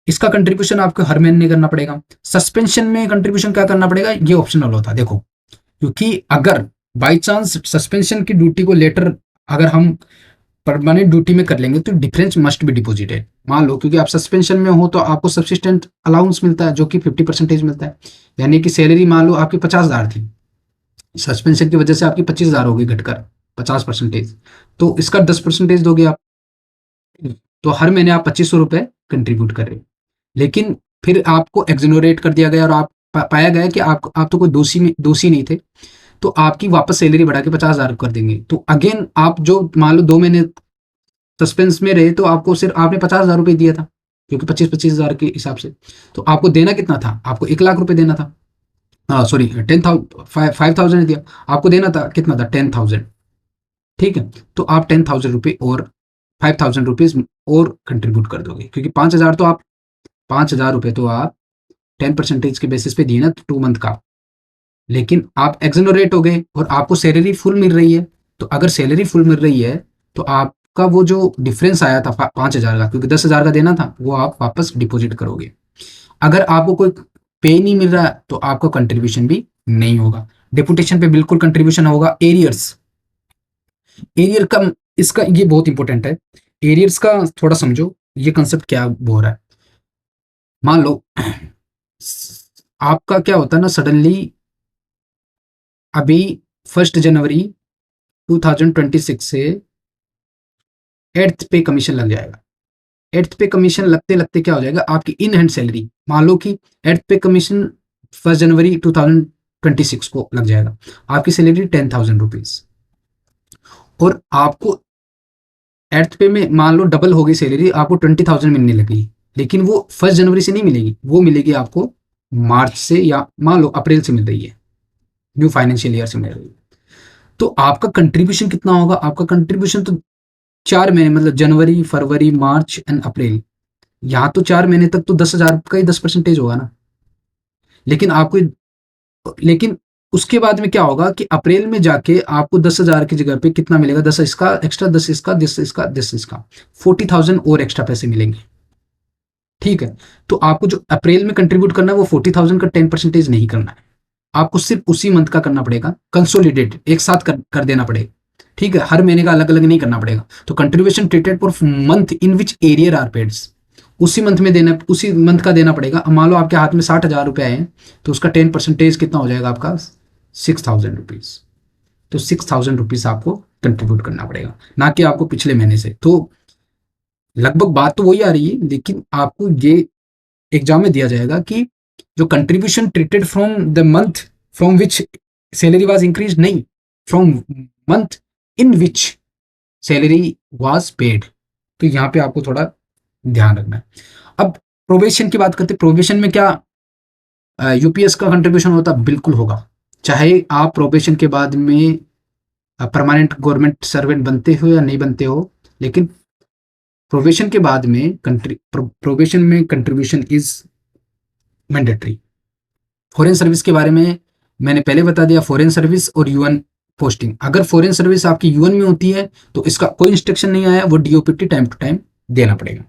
Speaker 1: इसका कंट्रीब्यूशन आपको हर महीने करना पड़ेगा। सस्पेंशन में कंट्रीब्यूशन क्या करना पड़ेगा, ये ऑप्शनल होता है। देखो, क्योंकि अगर बाई चांस सस्पेंशन की ड्यूटी को लेटर अगर हम परमानेंट ड्यूटी में कर लेंगे तो डिफरेंस मस्ट बी डिपोजिटेड। मान लो क्योंकि आप सस्पेंशन में हो तो आपको सब्सिस्टेंट अलाउंस मिलता है जो कि 50% मिलता है। यानी कि सैलरी मान लो आपकी 50,000 थी, सस्पेंशन की वजह से आपकी 25,000 होगी घटकर 50%, तो इसका 10% दोगे आप, तो हर महीने आप 2,500 रुपए कंट्रीब्यूट कर रहे हो। लेकिन फिर आपको एक्सोनरेट कर दिया गया और पाया गया कि आप तो कोई दोषी नहीं थे, तो आपकी वापस सैलरी बढ़ा के 50,000 कर देंगे। तो अगेन आप जो मान लो 2 महीने सस्पेंस में रहे तो आपको सिर्फ आपने 50,000 रुपये दिया था, क्योंकि 25,000 के हिसाब से। तो आपको देना कितना था, आपको 1,00,000 रुपये देना था। सॉरी, 5,000 दिया, आपको देना था कितना था, 10,000। ठीक है, तो आप 10,000 रुपये और 5,000 रुपीज और कंट्रीब्यूट कर दोगे, क्योंकि 5,000 रुपये तो आप 10% के बेसिस पे दिए ना 2 मंथ का। लेकिन आप एक्सोनरेट हो गए और आपको सैलरी फुल मिल रही है। तो अगर सैलरी फुल मिल रही है तो आपका वो जो डिफरेंस आया था 5,000 का, क्योंकि 10,000 का देना था, वो आप वापस डिपॉजिट करोगे। अगर आपको कोई पे नहीं मिल रहा है तो आपका कंट्रीब्यूशन भी नहीं होगा। डिपुटेशन पे बिल्कुल कंट्रीब्यूशन होगा। एरियर्स, एरियर का, इसका ये बहुत इंपॉर्टेंट है। एरियर्स का थोड़ा समझो, ये कंसेप्ट क्या हो रहा है। मान लो आपका क्या होता है ना, सडनली अभी 1 जनवरी 2026 से 8th पे कमीशन लग जाएगा। 8th पे कमीशन लगते लगते क्या हो जाएगा, आपकी इन हैंड सैलरी, मान लो कि 8th पे कमीशन 1 जनवरी 2026 को लग जाएगा, आपकी सैलरी 10,000 रुपीज, और आपको 8th पे में मान लो डबल हो गई सैलरी, आपको 20,000 मिलने लगी। लेकिन वो 1 जनवरी से नहीं मिलेगी, वो मिलेगी आपको मार्च से, या मान लो अप्रैल से मिल रही है, न्यू फाइनेंशियल ईयर से मिल रही है। तो आपका कंट्रीब्यूशन कितना होगा, आपका कंट्रीब्यूशन तो 4 महीने, मतलब जनवरी, फरवरी, मार्च एंड अप्रैल, यहाँ तो 4 महीने तक तो 10,000 का ही 10% होगा ना। लेकिन आपको, लेकिन उसके बाद में क्या होगा कि अप्रैल में जाके आपको 10,000 की जगह पे कितना मिलेगा, 10 इसका एक्स्ट्रा, 10 इसका, 10 इसका, 10 इसका, 40,000 और एक्स्ट्रा पैसे मिलेंगे। ठीक है, तो आपको जो अप्रैल में कंट्रीब्यूट करना है वो 40,000 का 10% नहीं करना है, आपको सिर्फ उसी मंथ का करना पड़ेगा, कंसोलिडेट एक साथ कर देना पड़ेगा। ठीक है, हर महीने का अलग अलग नहीं करना पड़ेगा। तो contribution treated for month in which arrear are paid, उसी मंथ में देना, उसी मंथ का देना पड़ेगा। अब मान लो आपके हाथ में 60,000 रुपये आए, तो उसका 10% कितना हो जाएगा आपका, 6,000 रुपीज। तो 6,000 रुपीज आपको कंट्रीब्यूट करना पड़ेगा, ना कि आपको पिछले महीने से। तो लगभग बात तो वही आ रही है, लेकिन आपको ये एग्जाम में दिया जाएगा कि जो contribution treated from the month from which salary was increase, नहीं, from month in which salary was paid. तो यहाँ पे आपको थोड़ा ध्यान रखना है। अब प्रोबेशन की बात करते हैं, प्रोबेशन में क्या यूपीएस का कंट्रीब्यूशन होता? बिल्कुल होगा। चाहे आप प्रोबेशन के बाद में परमानेंट गवर्नमेंट सर्वेंट बनते हो या नहीं बनते हो, लेकिन प्रोबेशन के बाद में प्रोबेशन में contribution is mandatory. Foreign service के बारे में मैंने पहले बता दिया, फॉरेन सर्विस और यूएन पोस्टिंग। अगर फॉरेन सर्विस आपकी यूएन में होती है तो इसका कोई इंस्ट्रक्शन नहीं आया, वो डीओपीटी टाइम टू टाइम देना पड़ेगा।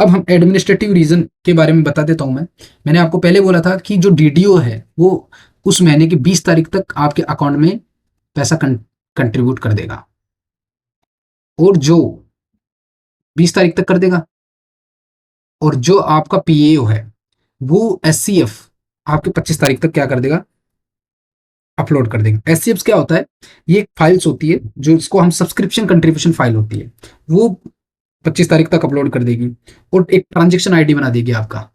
Speaker 1: अब हम एडमिनिस्ट्रेटिव रीजन के बारे में बता देता हूं। मैंने आपको पहले बोला था कि जो डीडीओ है वो उस महीने की 20 तारीख तक आपके अकाउंट में पैसा कंट्रीब्यूट कर देगा, और जो 20 तारीख तक कर देगा। और जो आपका पीएओ है वो एससीएफ आपके 25 तारीख तक क्या कर देगा? अपलोड कर देगा। एससीएफ क्या होता है? ये एक फाइल्स होती है जो इसको हम सब्सक्रिप्शन कंट्रीब्यूशन फाइल होती है, वो 25 तारीख तक अपलोड कर देगी और एक ट्रांजेक्शन आईडी बना देगी। आपका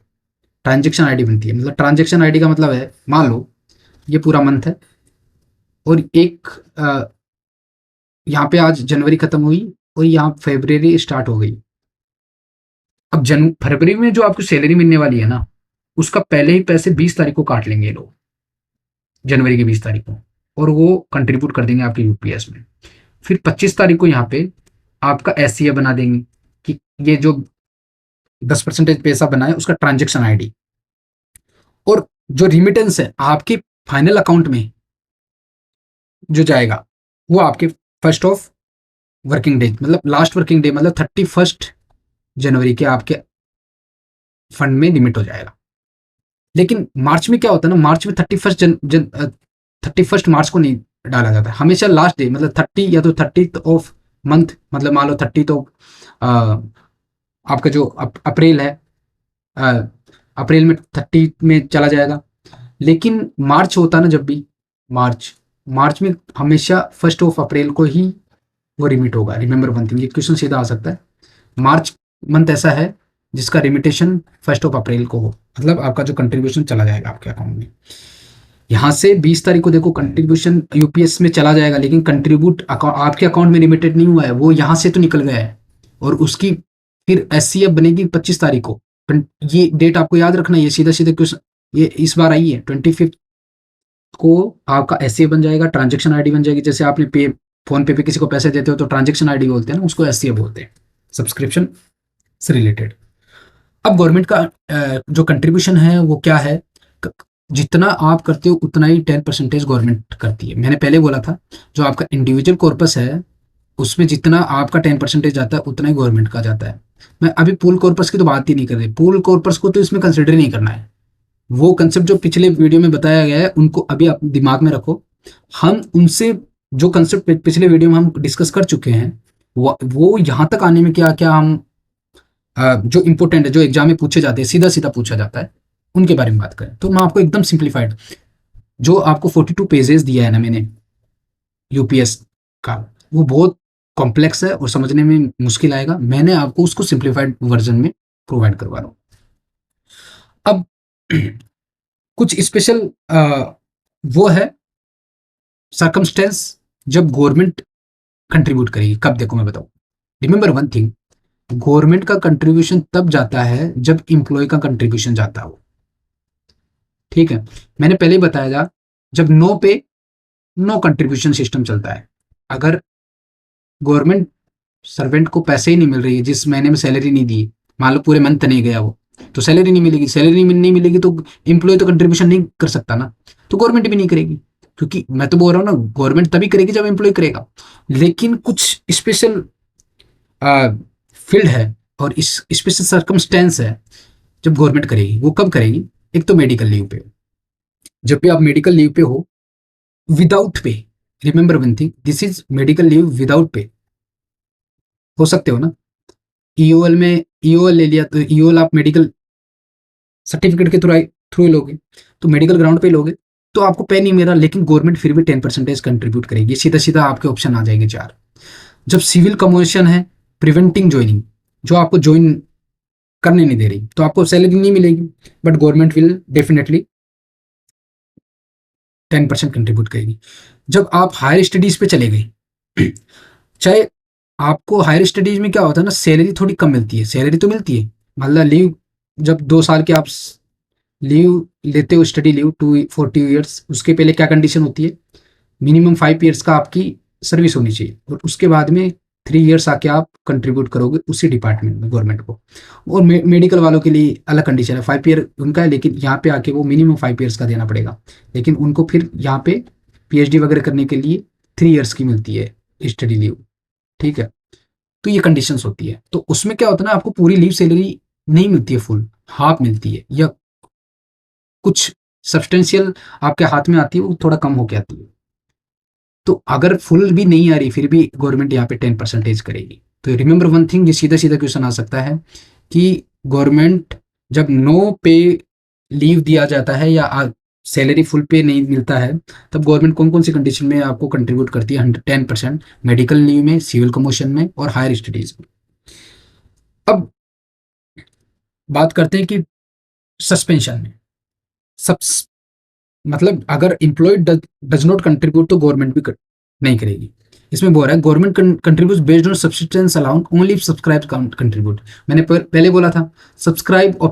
Speaker 1: ट्रांजेक्शन आईडी बनती है, मतलब ट्रांजेक्शन आईडी का मतलब है, मान लो ये पूरा मंथ है और एक यहाँ पे आज जनवरी खत्म हुई और यहाँ फरवरी स्टार्ट हो गई। अब फरवरी में जो आपको सैलरी मिलने वाली है ना, उसका पहले ही पैसे 20 तारीख को काट लेंगे ये लोग, जनवरी की 20 तारीख को, और वो कंट्रीब्यूट कर देंगे आपके यूपीएस में। फिर 25 तारीख को यहाँ पे आपका एससीए बना देंगे कि ये जो 10% पैसा बना है उसका ट्रांजेक्शन आईडी, और जो रिमिटेंस है आपके फाइनल अकाउंट में जो जाएगा वो आपके फर्स्ट ऑफ वर्किंग डे, मतलब लास्ट वर्किंग डे, मतलब 31 जनवरी के आपके फंड में लिमिट हो जाएगा। लेकिन मार्च में क्या होता है ना, मार्च में 31 मार्च को नहीं डाला जाता है, हमेशा लास्ट डे, मतलब 30 या तो 30th ऑफ मंथ, मतलब मान लो 30th ऑफ आपका जो अप्रैल है, अप्रैल में 30 में चला जाएगा। लेकिन मार्च होता है ना, जब भी मार्च में हमेशा 1 अप्रैल को ही वो रिमिट होगा। रिमेंबर वन थिंग, ये क्वेश्चन सीधा आ सकता है। मार्च मंथ ऐसा है जिसका रिमिटेशन 1 अप्रैल को हो, मतलब आपका जो कंट्रीब्यूशन चला जाएगा आपके अकाउंट में। यहाँ से 20 तारीख को देखो कंट्रीब्यूशन यूपीएस में चला जाएगा, लेकिन कंट्रीब्यूट आपके अकाउंट में रिमिटेड नहीं हुआ है, वो यहाँ से तो निकल गया है, और उसकी फिर एससीएफ बनेगी 25 तारीख को। ये डेट आपको याद रखना, ये सीधा सीधा क्वेश्चन ये इस बार आई है। 25 को आपका एससीएफ बन जाएगा, ट्रांजेक्शन आईडी बन जाएगी। जैसे आपने फोन पे किसी को पैसे देते हो तो ट्रांजेक्शन आईडी बोलते हैं ना, उसको एससीएफ बोलते हैं, सब्सक्रिप्शन से रिलेटेड। अब गवर्नमेंट का जो कंट्रीब्यूशन है वो क्या है? जितना आप करते हो उतना ही 10% गवर्नमेंट करती है। मैंने पहले बोला था जो आपका इंडिविजुअल कॉर्पस है उसमें जितना आपका 10% जाता है उतना ही गवर्नमेंट का जाता है। मैं अभी पूल कॉर्पस की तो बात ही नहीं कर रही, पूल कॉर्पस को तो इसमें कंसिडर नहीं करना है। वो कंसेप्ट जो पिछले वीडियो में बताया गया है उनको अभी आप दिमाग में रखो। हम उनसे जो कंसेप्ट पिछले वीडियो में हम डिस्कस कर चुके हैं वो यहाँ तक आने में क्या क्या हम जो इंपॉर्टेंट है, जो एग्जाम में पूछे जाते हैं, सीधा सीधा पूछा जाता है, उनके बारे में बात करें तो मैं आपको एकदम सिंप्लीफाइड, जो आपको 42 पेजेस दिया है ना मैंने यूपीएस का, वो बहुत कॉम्प्लेक्स है और समझने में मुश्किल आएगा। मैंने आपको उसको सिंप्लीफाइड वर्जन में प्रोवाइड करवा रहा हूँ। अब कुछ स्पेशल वो है सर्कमस्टेंस जब गवर्नमेंट कंट्रीब्यूट करेगी, कब? देखो मैं बताऊँ, रिमेंबर वन थिंग, गवर्नमेंट का कंट्रीब्यूशन तब जाता है जब इंप्लॉय का कंट्रीब्यूशन जाता हो, ठीक है। मैंने पहले ही बताया था जब नो पे नो कंट्रीब्यूशन सिस्टम चलता है। अगर गवर्नमेंट सर्वेंट को पैसे ही नहीं मिल रही है, जिस महीने में सैलरी नहीं दी, मान लो पूरे मंथ नहीं गया वो, तो सैलरी नहीं मिलेगी। सैलरी नहीं मिलेगी तो इंप्लॉय तो कंट्रीब्यूशन नहीं कर सकता ना, तो गवर्नमेंट भी नहीं करेगी। क्योंकि मैं तो बोल रहा हूँ ना, गवर्नमेंट तभी करेगी जब एम्प्लॉय करेगा। लेकिन कुछ स्पेशल फील्ड है और इस स्पेशल सर्कमस्टेंस है जब गवर्नमेंट करेगी। वो कब करेगी? एक तो मेडिकल लीव पे, जब भी आप मेडिकल लीव पे हो without pay, remember one thing, this is medical leave without pay, हो सकते हो ना। ईओएल में ईओएल ले लिया तो ईओएल आप मेडिकल सर्टिफिकेट के थ्रू लोगे, तो मेडिकल ग्राउंड पे लोगे तो आपको पे नहीं मिला, लेकिन गवर्नमेंट फिर भी 10% कंट्रीब्यूट करेगी। सीधा सीधा आपके ऑप्शन आ जाएंगे 4। जब सिविल कमोशन है, प्रिवेंटिंग ज्वाइनिंग, जो आपको ज्वाइन करने नहीं दे रही, तो आपको सैलरी नहीं मिलेगी, but government will definitely 10% contribute करेगी। जब आप हायर स्टडीज पे चले गए, चाहे आपको हायर स्टडीज में क्या होता है ना, सैलरी थोड़ी कम मिलती है, सैलरी तो मिलती है, मतलब लीव, जब 2 साल के आप लीव लेते हो, स्टडी लीव 2 for 2 years, उसके पहले क्या कंडीशन होती है, मिनिमम 5 years का आपकी सर्विस होनी चाहिए, और उसके बाद में 3 years आके आप कंट्रीब्यूट करोगे उसी डिपार्टमेंट में गवर्नमेंट को। और मेडिकल वालों के लिए अलग कंडीशन है, 5 year उनका है, लेकिन यहाँ पे आके वो मिनिमम 5 years का देना पड़ेगा, लेकिन उनको फिर यहाँ पे PhD वगैरह करने के लिए 3 years की मिलती है स्टडी लीव। ठीक है, तो ये कंडीशंस होती है, तो उसमें क्या होता है ना, आपको पूरी लीव सैलरी नहीं मिलती है, फुल हाफ मिलती है, या कुछ सब्सटेंशियल आपके हाथ में आती है, वो थोड़ा कम होके आती है। तो अगर फुल भी नहीं आ रही, फिर भी गवर्नमेंट यहाँ पे 10% करेगी। तो रिमेंबर वन थिंग, ये सीधा सीधा क्वेश्चन आ सकता है कि गवर्नमेंट जब नो पे लीव दिया जाता है या सैलरी फुल पे नहीं मिलता है, तब गवर्नमेंट कौन कौन सी कंडीशन में आपको कंट्रीब्यूट करती है 10%, मेडिकल लीव में, सिविल कमोशन में और हायर स्टडीज में। अब बात करते हैं कि सस्पेंशन में, सब मतलब अगर एम्प्लॉय डज नॉट कंट्रीब्यूट तो गवर्नमेंट भी नहीं करेगी। इसमें बोल रहा है government contribute based on subsistence allowance only subscribe contribute. मैंने पहले बोला था सब्सक्राइब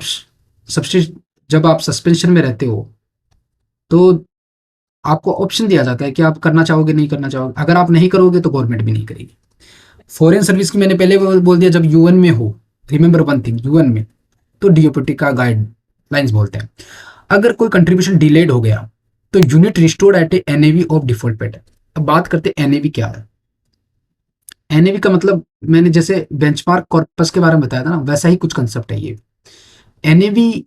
Speaker 1: सब्सिस्ट, जब आप सस्पेंशन में रहते हो तो आपको ऑप्शन दिया जाता है कि आप करना चाहोगे नहीं करना चाहोगे, अगर आप नहीं करोगे तो गवर्नमेंट भी नहीं करेगी। फॉरेन सर्विस की मैंने पहले बोल दिया, जब यूएन में हो, रिमेंबर वन थिंग, यूएन में तो डीओपीटी का गाइडलाइंस बोलते हैं। अगर कोई कंट्रीब्यूशन डिलेड हो गया तो unit restored at a NAV of default pattern. अब बात करते हैं एनएवी क्या है। एनएवी का मतलब मैंने जैसे बेंचमार्क कॉर्पस के बारे में बताया था ना, वैसा ही कुछ कंसेप्ट है ये। एनएवी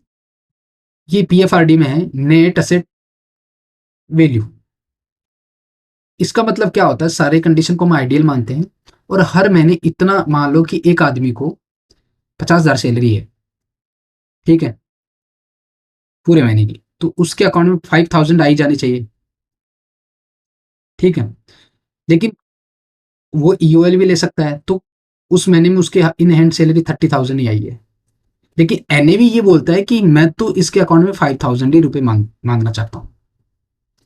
Speaker 1: ये पीएफआरडी में है, नेट असेट वैल्यू। इसका मतलब क्या होता है, सारे कंडीशन को हम आइडियल मानते हैं और हर महीने इतना, मान लो कि एक आदमी को 50,000 सैलरी है, ठीक है, पूरे महीने की, तो उसके अकाउंट में 5,000 आई जानी चाहिए, ठीक है। लेकिन वो ईओएल भी ले सकता है, तो उस महीने में उसके इन हैंड सैलरी 30,000 ही आई है, लेकिन एनएवी ये बोलता है कि मैं तो इसके अकाउंट में 5,000 ही रुपए मांगना चाहता हूँ।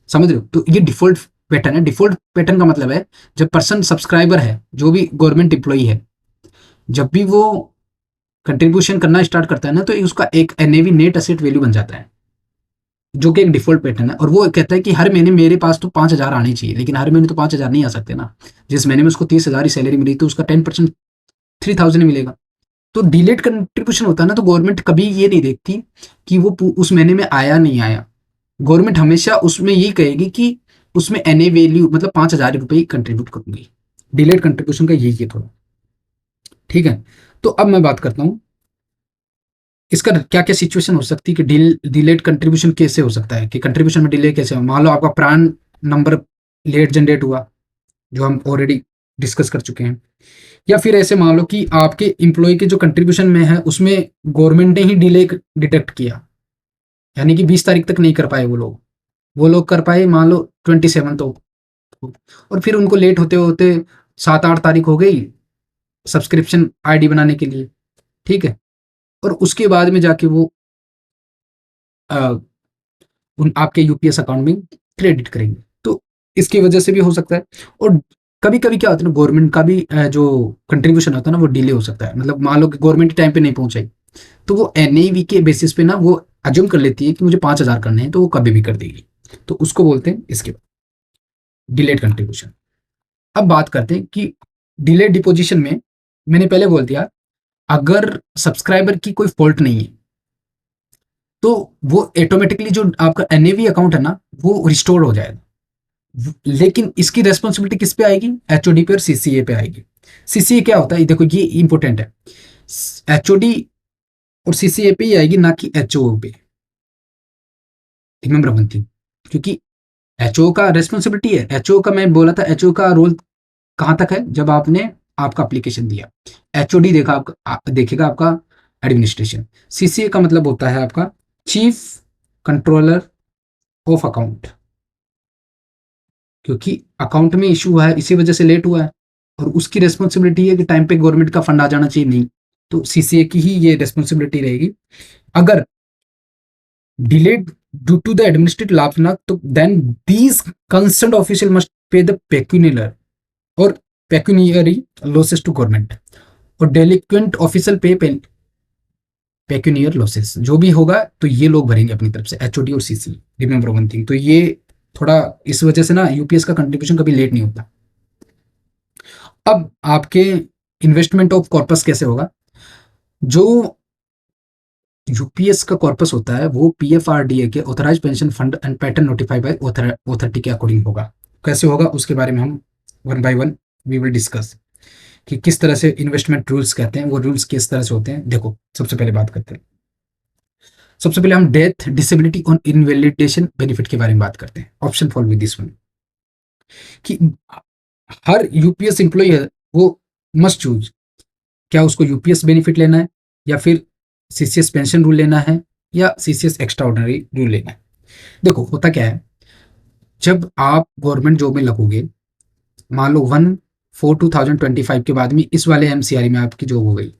Speaker 1: समझ रहे हो, तो ये डिफॉल्ट पैटर्न है। डिफॉल्ट पैटर्न का मतलब है जब पर्सन सब्सक्राइबर है, जो भी गवर्नमेंट एम्प्लॉई है, जब भी वो कंट्रीब्यूशन करना स्टार्ट करता है ना, तो उसका एक एनएवी नेट एसेट वैल्यू बन जाता है, जो कि एक डिफॉल्ट पैटर्न है। और वो कहता है कि हर महीने मेरे पास तो 5,000 आने चाहिए, लेकिन हर महीने तो 5,000 नहीं आ सकते ना। जिस महीने में उसको 30,000 ही सैलरी मिली, तो उसका 10% 3,000 ही मिलेगा। तो डिलेड कंट्रीब्यूशन होता है ना, तो गवर्नमेंट कभी ये नहीं देखती कि वो उस महीने में आया नहीं आया। गवर्नमेंट हमेशा उसमें यही कहेगी कि उसमें एनए वैल्यू मतलब 5,000 रुपये ही कंट्रीब्यूट करूंगी। डिलेड कंट्रीब्यूशन का यही है थोड़ा, ठीक है। तो अब मैं बात करता हूँ इसका क्या क्या सिचुएशन हो सकती है कि डिलेड कंट्रीब्यूशन कैसे हो सकता है, कि कंट्रीब्यूशन में डिले कैसे हो। मान लो आपका प्रान नंबर लेट जनरेट हुआ, जो हम ऑलरेडी डिस्कस कर चुके हैं, या फिर ऐसे मान लो कि आपके एम्प्लॉय के जो कंट्रीब्यूशन में है उसमें गवर्नमेंट ने ही डिले डिटेक्ट किया, यानी कि 20 तारीख तक नहीं कर पाए वो लोग कर पाए मान लो 27 तो, और फिर उनको लेट होते होते 7-8 तारीख हो गई सब्सक्रिप्शन आईडी बनाने के लिए, ठीक है। और उसके बाद में जाके वो अ, उन आपके यूपीएस अकाउंट में क्रेडिट करेंगे, तो इसकी वजह से भी हो सकता है। और कभी कभी क्या होता है ना, गवर्नमेंट का भी जो कंट्रीब्यूशन होता है ना, वो डिले हो सकता है। मतलब मान लो कि गवर्नमेंट टाइम पे नहीं पहुंचाई, तो वो एनएवी के बेसिस पे ना वो अज्यूम कर लेती है कि मुझे 5,000 करने हैं, तो वो कभी भी कर देगी। तो उसको बोलते हैं इसके बाद डिलेड कंट्रीब्यूशन। अब बात करते हैं कि डिलेड डिपोजिशन में, मैंने पहले बोल दिया, अगर सब्सक्राइबर की कोई फॉल्ट नहीं है तो वो ऑटोमेटिकली जो आपका एनएवी अकाउंट है ना, वो रिस्टोर हो जाएगा। लेकिन इसकी रेस्पॉन्सिबिलिटी किस पे आएगी, एचओडी पे और सीसीए पे आएगी। सीसीए क्या होता है, देखो ये इंपॉर्टेंट है, एचओडी और सीसीए पे ही आएगी, ना कि एचओ पे। रिमेंबर वन थिंग, क्योंकि एचओ का रेस्पॉन्सिबिलिटी है, एचओ का मैं बोला था, एचओ का रोल कहां तक है, जब आपने आपका एप्लीकेशन दिया, एचओडी देखा आपका देखेगा आपका एडमिनिस्ट्रेशन। सीसीए का मतलब होता है आपका चीफ कंट्रोलर ऑफ अकाउंट, क्योंकि अकाउंट में इशू है, इसी वजह से लेट हुआ है, और उसकी रेस्पॉन्सिबिलिटी है कि टाइम पे गवर्नमेंट का फंड आ जाना चाहिए, नहीं, तो सीसीए की ही ये रेस्पॉन्सिबिलिटी रहेगी। अगर delayed due to the administrative lapse ना, तो then these concerned official must pay the pecuniary or pecuniary losses to government, और delinquent official pay पेक्यूनियर लॉसेस जो भी होगा तो ये लोग भरेंगे अपनी तरफ से, एचओडी और सीसी। रिमेंबर वन थिंग, तो ये थोड़ा इस वजह से ना यूपीएस का कंट्रीब्यूशन कभी लेट नहीं होता। अब आपके इन्वेस्टमेंट ऑफ कॉर्पस कैसे होगा? जो यूपीएस का कॉर्पस होता है वो पीएफआरडीए के authorise pension fund and pattern notified by authority के अकॉर्डिंग होगा। कैसे होगा उसके बारे में हम one by one we will discuss कि किस तरह से इन्वेस्टमेंट रूल्स कहते हैं, वो रूल्स किस तरह से होते हैं। देखो, सबसे पहले बात करते हैं, सबसे पहले हम डेथ, डिसेबिलिटी और इनवैलिडेशन बेनिफिट के बारे में बात करते हैं। Option follow with this one, कि हर यूपीएस एम्प्लॉय है वो मस्ट चूज, क्या उसको यूपीएस बेनिफिट लेना है या फिर सीसीएस पेंशन रूल लेना है या सीसीएस एक्स्ट्रा ऑर्डिनरी रूल लेना है। देखो होता क्या है, जब आप गवर्नमेंट जॉब में लगोगे, मान लो 1/4/2025 के बाद में इस वाले एमसीआर में आपकी जॉब हो गई,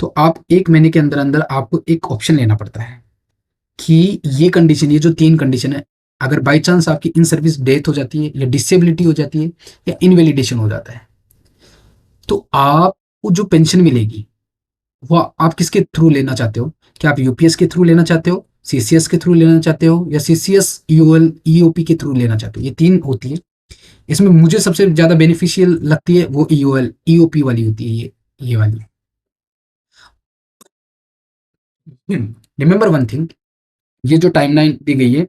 Speaker 1: तो आप एक महीने के अंदर अंदर आपको एक ऑप्शन लेना पड़ता है कि ये कंडीशन, ये जो 3 कंडीशन है, अगर बाई चांस आपकी इन सर्विस डेथ हो जाती है या डिसेबिलिटी हो जाती है या इनवैलिडेशन हो जाता है, तो आपको जो पेंशन मिलेगी वो आप किसके थ्रू लेना चाहते हो? क्या आप यूपीएस के थ्रू लेना चाहते हो, सीसीएस के थ्रू लेना चाहते हो या सीसीएस यूएल ईओपी के थ्रू लेना चाहते हो? ये 3 होती है। इसमें मुझे सबसे ज्यादा बेनिफिशियल लगती है वो ईओएल ईओपी वाली होती है, ये वाली। रिमेंबर वन थिंग, ये जो टाइमलाइन दी गई है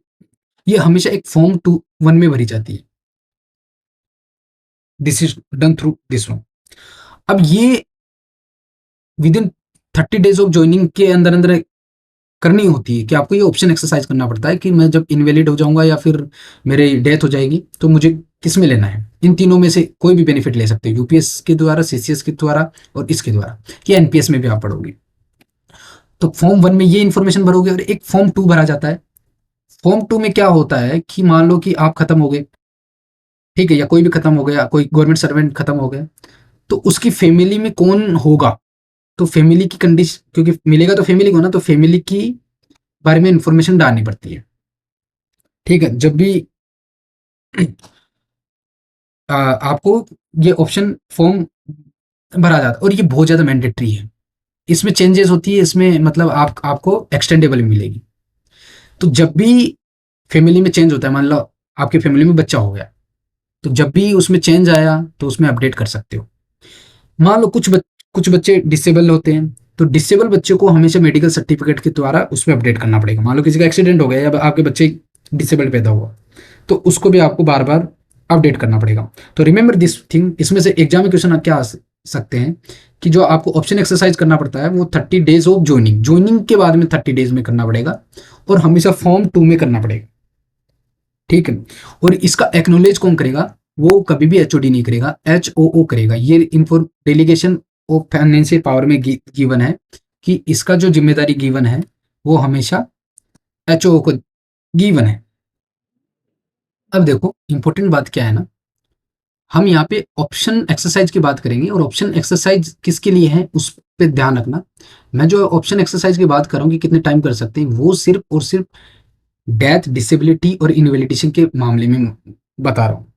Speaker 1: ये हमेशा एक फॉर्म 2/1 में भरी जाती है। This is done through this one. अब ये with in 30 days of joining के अंदर अंदर करनी होती है कि आपको ये ऑप्शन एक्सरसाइज करना पड़ता है कि मैं जब इनवैलिड हो जाऊंगा या फिर मेरी डेथ हो जाएगी तो मुझे किस में लेना है। इन तीनों में से कोई भी बेनिफिट ले सकते हो, यूपीएस के द्वारा, सीसीएस के द्वारा और इसके द्वारा, या एनपीएस में भी आप पढ़ोगे। तो फॉर्म 1 में ये इन्फॉर्मेशन भरोगे और एक फॉर्म 2 भरा जाता है। फॉर्म 2 में क्या होता है कि मान लो कि आप खत्म हो गए, ठीक है, या कोई भी खत्म हो गया, कोई गवर्नमेंट सर्वेंट खत्म हो गया, तो उसकी फैमिली में कौन होगा, तो फैमिली की कंडीशन, क्योंकि मिलेगा तो फैमिली को ना, तो फैमिली की बारे में इंफॉर्मेशन डालनी पड़ती है। ठीक है, जब भी आपको ये ऑप्शन फॉर्म भरा जाता है और ये बहुत ज़्यादा मैंडेटरी है, इसमें चेंजेस होती है, इसमें मतलब आपको एक्सटेंडेबल मिलेगी। तो जब भी फैमिली में चेंज होता है, मान लो आपकी फैमिली में बच्चा हो गया, तो जब भी उसमें चेंज आया तो उसमें अपडेट कर सकते हो। मान लो कुछ बच्चे डिसेबल होते हैं, तो डिसेबल बच्चे को हमेशा मेडिकल सर्टिफिकेट के द्वारा उसमें अपडेट करना पड़ेगा। मान लो किसी का एक्सीडेंट हो गया या आपके बच्चे डिसेबल पैदा हुआ, तो उसको भी आपको बार बार अपडेट करना पड़ेगा। तो रिमेंबर दिस थिंग, इसमें से एग्जाम में क्वेश्चन क्या आ सकते हैं कि जो आपको ऑप्शन एक्सरसाइज करना पड़ता है वो 30 days ऑफ ज्वाइनिंग के बाद में 30 days में करना पड़ेगा और हमेशा फॉर्म 2 में करना पड़ेगा। ठीक है, और इसका एक्नोलेज कौन करेगा? वो कभी भी एचओडी नहीं करेगा, एचओओ करेगा। ये info delegation of financial power में गिवन है कि इसका जो जिम्मेदारी गिवन है वो हमेशा एचओओ को गिवन है। अब देखो इंपॉर्टेंट बात क्या है ना, हम यहाँ पे ऑप्शन एक्सरसाइज की बात करेंगे और ऑप्शन एक्सरसाइज किसके लिए है उस पर ध्यान रखना। मैं जो ऑप्शन एक्सरसाइज की बात कर रहा हूँ कि कितने टाइम कर सकते हैं, वो सिर्फ और सिर्फ डेथ, डिसेबिलिटी और इनवैलिडेशन के मामले में बता रहा हूँ।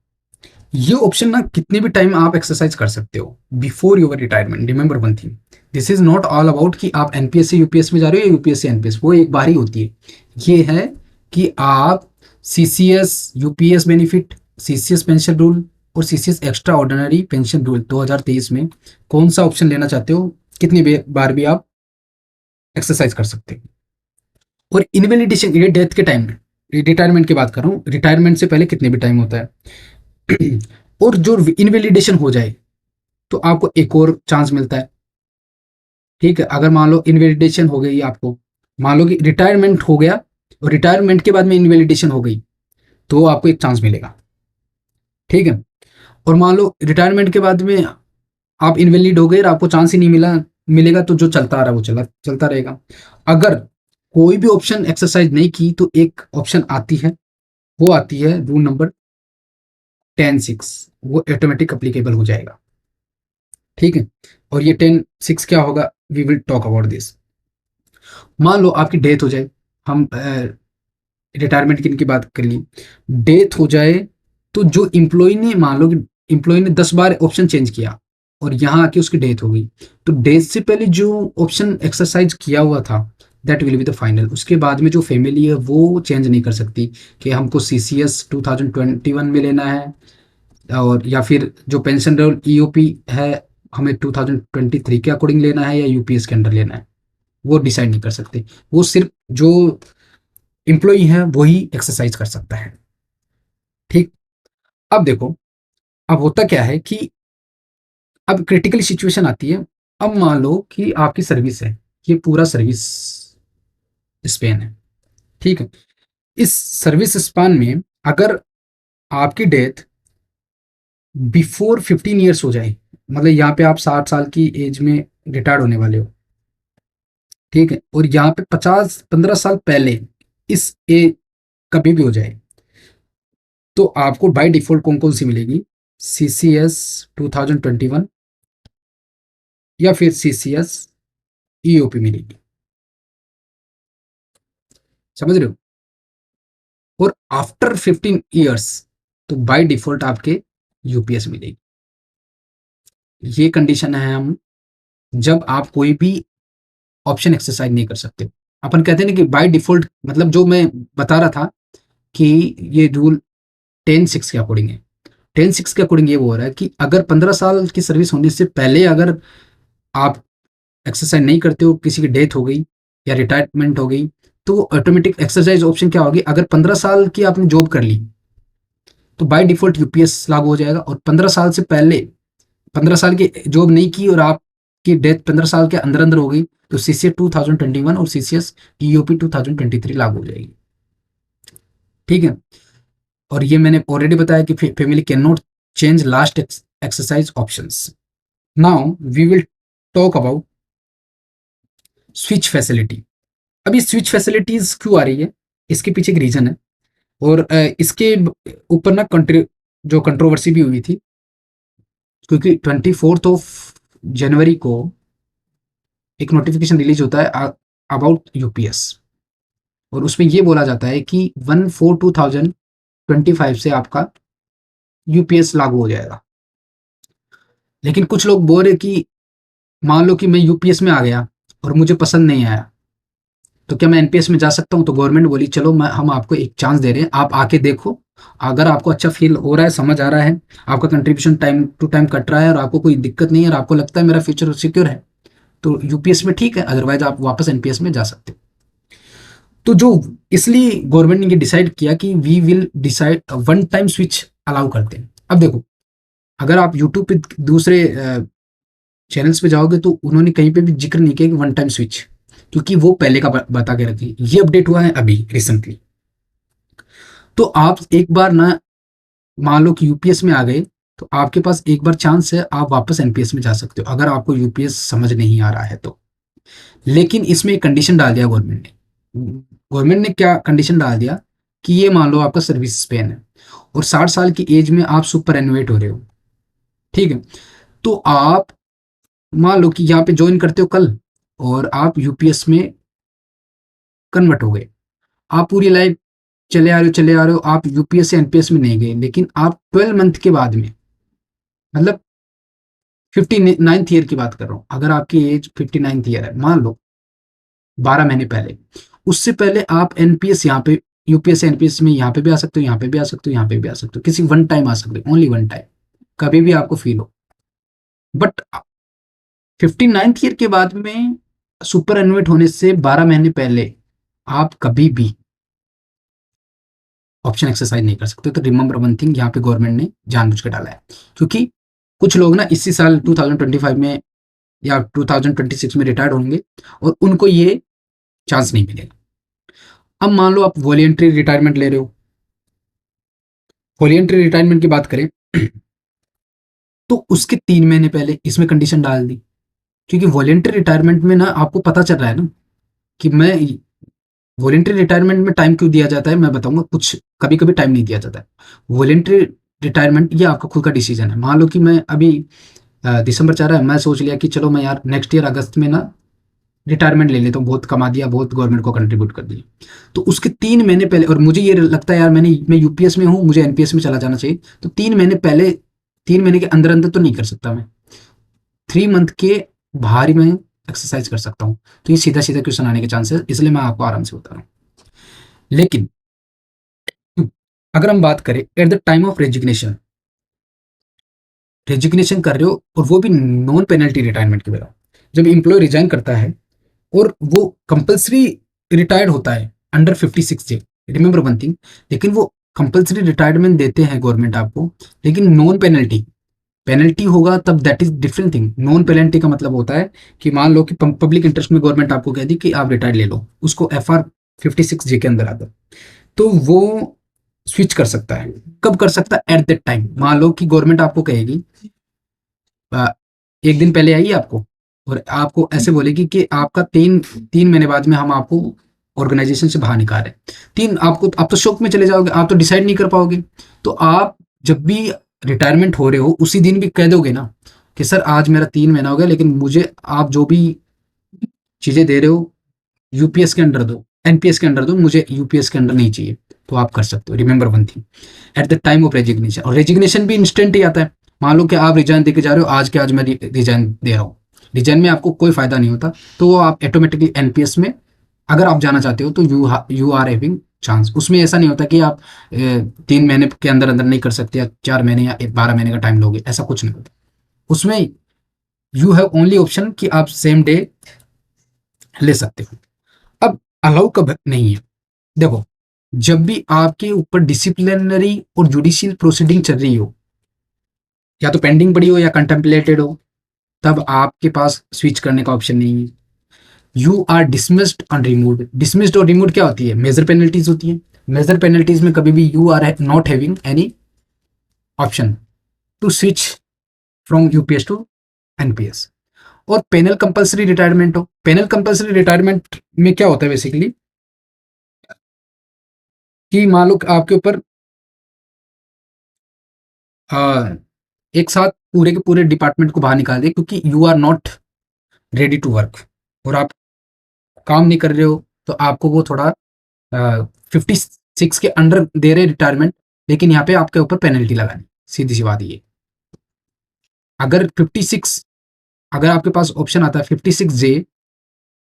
Speaker 1: ये ऑप्शन ना कितने भी टाइम आप एक्सरसाइज कर सकते हो before your retirement. Remember one thing, this is not all about कि आप एनपीएस से यूपीएस में जा रहे हो या यूपीएस से एनपीएस, वो एक बार ही होती है। ये है कि आप CCS UPS benefit, CCS pension rule और CCS extraordinary pension rule 2023 में कौन सा ऑप्शन लेना चाहते हो, कितनी बार भी आप एक्सरसाइज कर सकते हो। और इनवैलिडेशन, ये डेथ के टाइम में, रिटायरमेंट की बात कर रहा हूँ, रिटायरमेंट से पहले कितने भी टाइम होता है। और जो इनवैलिडेशन हो जाए तो आपको एक और चांस मिलता है। ठीक है, अगर मान लो इनवैलिडेशन हो गई, आपको मान लो कि रिटायरमेंट हो गया और रिटायरमेंट के बाद में इनवैलिडेशन हो गई, तो आपको एक चांस मिलेगा। ठीक है, और मान लो रिटायरमेंट के बाद में आप इनवैलिड हो गए और आपको चांस ही नहीं मिलेगा, तो जो चलता आ रहा है वो चलता रहेगा। अगर कोई भी ऑप्शन एक्सरसाइज नहीं की तो एक ऑप्शन आती है, वो आती है रूल नंबर 10(6), वो ऑटोमेटिक अप्लीकेबल हो जाएगा। ठीक है, और ये 10(6) क्या होगा, we will talk about this. मान लो आपकी डेथ हो जाए, हम रिटायरमेंट की इनकी बात कर ली, डेथ हो जाए तो जो एम्प्लॉय ने, मान लो कि एम्प्लॉय ने 10 बार ऑप्शन चेंज किया और यहाँ आके उसकी डेथ हो गई, तो डेथ से पहले जो ऑप्शन एक्सरसाइज किया हुआ था that will be the final. उसके बाद में जो फैमिली है वो चेंज नहीं कर सकती कि हमको CCS 2021 में लेना है, और या फिर जो पेंशन रोल EOP है हमें 2023 के अकॉर्डिंग लेना है या UPS के अंडर लेना है, वो डिसाइड नहीं कर सकते। वो सिर्फ जो एम्प्लॉय है वही एक्सरसाइज कर सकता है। ठीक। अब देखो, अब होता क्या है कि अब क्रिटिकल सिचुएशन आती है। अब मान लो कि आपकी सर्विस है, ये पूरा सर्विस स्पेन है, ठीक है। इस सर्विस स्पान में अगर आपकी डेथ बिफोर 15 ईयर्स हो जाए, मतलब यहाँ पे आप 60 साल की एज में रिटायर्ड होने वाले हो, ठीक है, और यहाँ पे 15 साल पहले इस ए कभी भी हो जाए, तो आपको बाय डिफॉल्ट कौन कौन सी मिलेगी? CCS 2021 या फिर CCS EOP मिलेगी। समझ रहे हो? और आफ्टर 15 ईयर्स तो बाय डिफॉल्ट आपके UPS मिलेगी। ये कंडीशन है हम जब आप कोई भी ऑप्शन एक्सरसाइज नहीं कर सकते। अपन कहते हैं ना कि बाय डिफॉल्ट, मतलब जो मैं बता रहा था कि ये रूल 10(6) के अकॉर्डिंग है। 10(6) के अकॉर्डिंग ये हो रहा है कि अगर 15 साल की सर्विस होने से पहले अगर आप एक्सरसाइज नहीं करते हो, किसी की डेथ हो गई या रिटायरमेंट हो गई, तो ऑटोमेटिक एक्सरसाइज ऑप्शन क्या होगी? अगर 15 साल की आपने जॉब कर ली तो बाय डिफॉल्ट UPS लागू हो जाएगा, और 15 साल से पहले 15 साल की जॉब नहीं की और आपकी डेथ 15 साल के अंदर अंदर हो गई, तो CCS 2021 और CCS EOP 2023 लागू हो जाएगी। ठीक है। और ये मैंने ऑलरेडी बताया कि family can not change last exercise options. Now we will talk about switch facility. अब ये स्विच फैसिलिटीज क्यों आ रही है, इसके पीछे एक रीजन है। और इसके ऊपर ना जो कंट्रोवर्सी भी हुई थी, क्योंकि 24 जनवरी को एक नोटिफिकेशन रिलीज होता है अबाउट UPS, और उसमें ये बोला जाता है कि 1/4/2025 से आपका UPS लागू हो जाएगा। लेकिन कुछ लोग बोल रहे कि मान लो कि मैं UPS में आ गया और मुझे पसंद नहीं आया, तो क्या मैं NPS में जा सकता हूँ? तो गवर्नमेंट बोली चलो हम आपको एक चांस दे रहे हैं, आप आके देखो, अगर आपको अच्छा फील हो रहा है, समझ आ रहा है, आपका contribution time to time cut रहा है और आपको कोई दिक्कत नहीं है और आपको लगता है मेरा फ्यूचर सिक्योर है, तो UPS में ठीक है, अदरवाइज आप वापस NPS में जा सकते हो। तो जो इसलिए गवर्नमेंट ने ये डिसाइड किया कि we will decide one time switch allow करते हैं। अब देखो, अगर आप यूट्यूब पे दूसरे चैनल्स पे जाओगे तो उन्होंने कहीं पे भी जिक्र नहीं किया कि वन टाइम स्विच, क्योंकि वो पहले का बता के रखी, ये अपडेट हुआ है अभी रिसेंटली। तो आप एक बार ना, मान लो कि UPS में आ गए, तो आपके पास एक बार चांस है, आप वापस NPS में जा सकते हो अगर आपको UPS समझ नहीं आ रहा है तो। लेकिन इसमें एक कंडीशन डाल दिया गवर्नमेंट ने। गवर्नमेंट ने क्या कंडीशन डाल दिया कि ये मान लो आपका सर्विस स्पेन है और 60 साल की एज में आप सुपर एनुएट हो रहे हो, ठीक है, तो आप मान लो कि यहाँ पे ज्वाइन करते हो कल और आप UPS में कन्वर्ट हो गए। आप पूरी लाइफ चले आ रहे हो, आप UPS से NPS में नहीं गए, लेकिन आप 12 मंथ के बाद में, मतलब 59th ईयर की बात कर रहा हूँ, अगर आपकी एज 59th ईयर है मान लो, 12 महीने पहले, उससे पहले आप NPS यहाँ पे UPS से NPS में यहाँ पे भी आ सकते हो, यहाँ पे भी आ सकते हो, यहाँ पे भी आ सकते हो, किसी वन टाइम आ सकते हो, ओनली वन टाइम, कभी भी आपको फील हो। बट 59th ईयर के बाद में सुपर एनुएट होने से 12 महीने पहले आप कभी भी ऑप्शन एक्सरसाइज नहीं कर सकते। तो रिमेंबर वन थिंग, यहाँ पे गवर्नमेंट ने जानबूझ के डाला है, क्योंकि कुछ लोग ना इसी साल 2025 में या 2026 में रिटायर्ड होंगे और उनको ये चांस नहीं मिलेगा। अब मान लो आप वॉलेंट्री रिटायरमेंट ले रहे हो, वॉलेंट्री रिटायरमेंट की बात करें तो उसके 3 महीने पहले इसमें कंडीशन डाल दी, क्योंकि वॉलेंट्री रिटायरमेंट में ना आपको पता चल रहा है ना कि मैं वॉलेंट्री रिटायरमेंट में टाइम क्यों दिया जाता है, मैं बताऊंगा। कुछ कभी कभी टाइम नहीं दिया जाता है। वॉलेंट्री रिटायरमेंट ये आपका खुद का डिसीजन है। मान लो कि मैं अभी दिसंबर चाह रहा है, मैं सोच लिया कि चलो मैं यार नेक्स्ट ईयर अगस्त में ना रिटायरमेंट ले लेता हूँ, बहुत कमा दिया, बहुत गवर्नमेंट को कंट्रीब्यूट कर दिया, तो उसके 3 महीने पहले, और मुझे ये लगता है यार मैं यूपीएस में हूँ, मुझे एनपीएस में चला जाना चाहिए, तो 3 महीने पहले, 3 महीने के अंदर अंदर तो नहीं कर सकता मैं, 3 मंथ के बाहर ही मैं एक्सरसाइज कर सकता हूँ। तो ये सीधा सीधा क्वेश्चन आने के चांसेस, इसलिए मैं आपको आराम से बता रहा हूँ। लेकिन अगर हम बात करें at the time of resignation, resignation कर रहे हो और वो भी नॉन पेनल्टी रिटायरमेंट के दौरान, जब एम्प्लॉय रिजाइन करता है और वो कंपल्सरी रिटायर्ड होता है under 56 day, remember one thing, लेकिन वो कंपल्सरी रिटायरमेंट देते हैं गवर्नमेंट आपको, लेकिन नॉन पेनल्टी, पेनल्टी होगा तब that is different thing. Non penalty का मतलब होता है कि मान लो कि पब्लिक इंटरेस्ट में गवर्नमेंट आपको कह दी कि आप रिटायर ले लो, उसको FR 56 जे के अंदर आता, तो वो स्विच कर सकता है। कब कर सकता है? At that time. मान लो कि गवर्नमेंट आपको कहेगी, आ, एक दिन पहले आई आपको और आपको ऐसे बोलेगी कि आपका 3 महीने बाद में हम आपको ऑर्गेनाइजेशन से बाहर निकाल रहे हैं। आप तो शौक में चले जाओगे, आप तो डिसाइड नहीं कर पाओगे। तो आप जब भी रिटायरमेंट हो रहे हो उसी दिन भी कह दोगे ना कि सर आज मेरा 3 महीना हो गया, लेकिन मुझे आप जो भी चीजें दे रहे हो यूपीएस के अंडर दो, एनपीएस के अंडर दो, मुझे यूपीएस के अंडर नहीं चाहिए। तो आप कर सकते हो। Remember one thing, at the time of resignation, और रेजिग्नेशन भी इंस्टेंट ही आता है। मान लो कि आप रिजाइन देके जा रहे हो, आज के आज मैं रिजाइन दे रहा हूँ, रिजाइन में आपको कोई फायदा नहीं होता, तो वो आप ऑटोमेटिकली एनपीएस में अगर आप जाना चाहते हो तो यू आर हैविंग चांस। उसमें ऐसा नहीं होता कि आप 3 महीने के अंदर अंदर नहीं कर सकते, या 4 महीने या 12 महीने का टाइम लोगे, ऐसा कुछ नहीं होता उसमें। यू हैव ओनली ऑप्शन कि आप सेम डे ले सकते हो। अब अलाउ कब नहीं है? देखो, जब भी आपके ऊपर डिसिप्लिनरी और जुडिशियल प्रोसीडिंग चल रही हो, या तो पेंडिंग पड़ी हो या कंटेम्पलेटेड हो, तब आपके पास स्विच करने का ऑप्शन नहीं है। You are dismissed and removed. Dismissed और रिमूव्ड क्या होती है? मेजर पेनल्टीज होती है। मेजर पेनल्टीज में कभी भी you are not having any option to switch from UPS to NPS. और पेनल कंपल्सरी रिटायरमेंट हो, पेनल कंपल्सरी रिटायरमेंट में क्या होता है बेसिकली, कि मान लो आपके ऊपर एक साथ पूरे के पूरे डिपार्टमेंट को बाहर निकाल दे क्योंकि you are not ready to work, और आप काम नहीं कर रहे हो, तो आपको वो थोड़ा 56 के अंडर दे रहे रिटायरमेंट, लेकिन यहाँ पे आपके ऊपर पेनल्टी लगानी। सीधी सी बात ये, अगर 56, अगर आपके पास ऑप्शन आता है 56 जे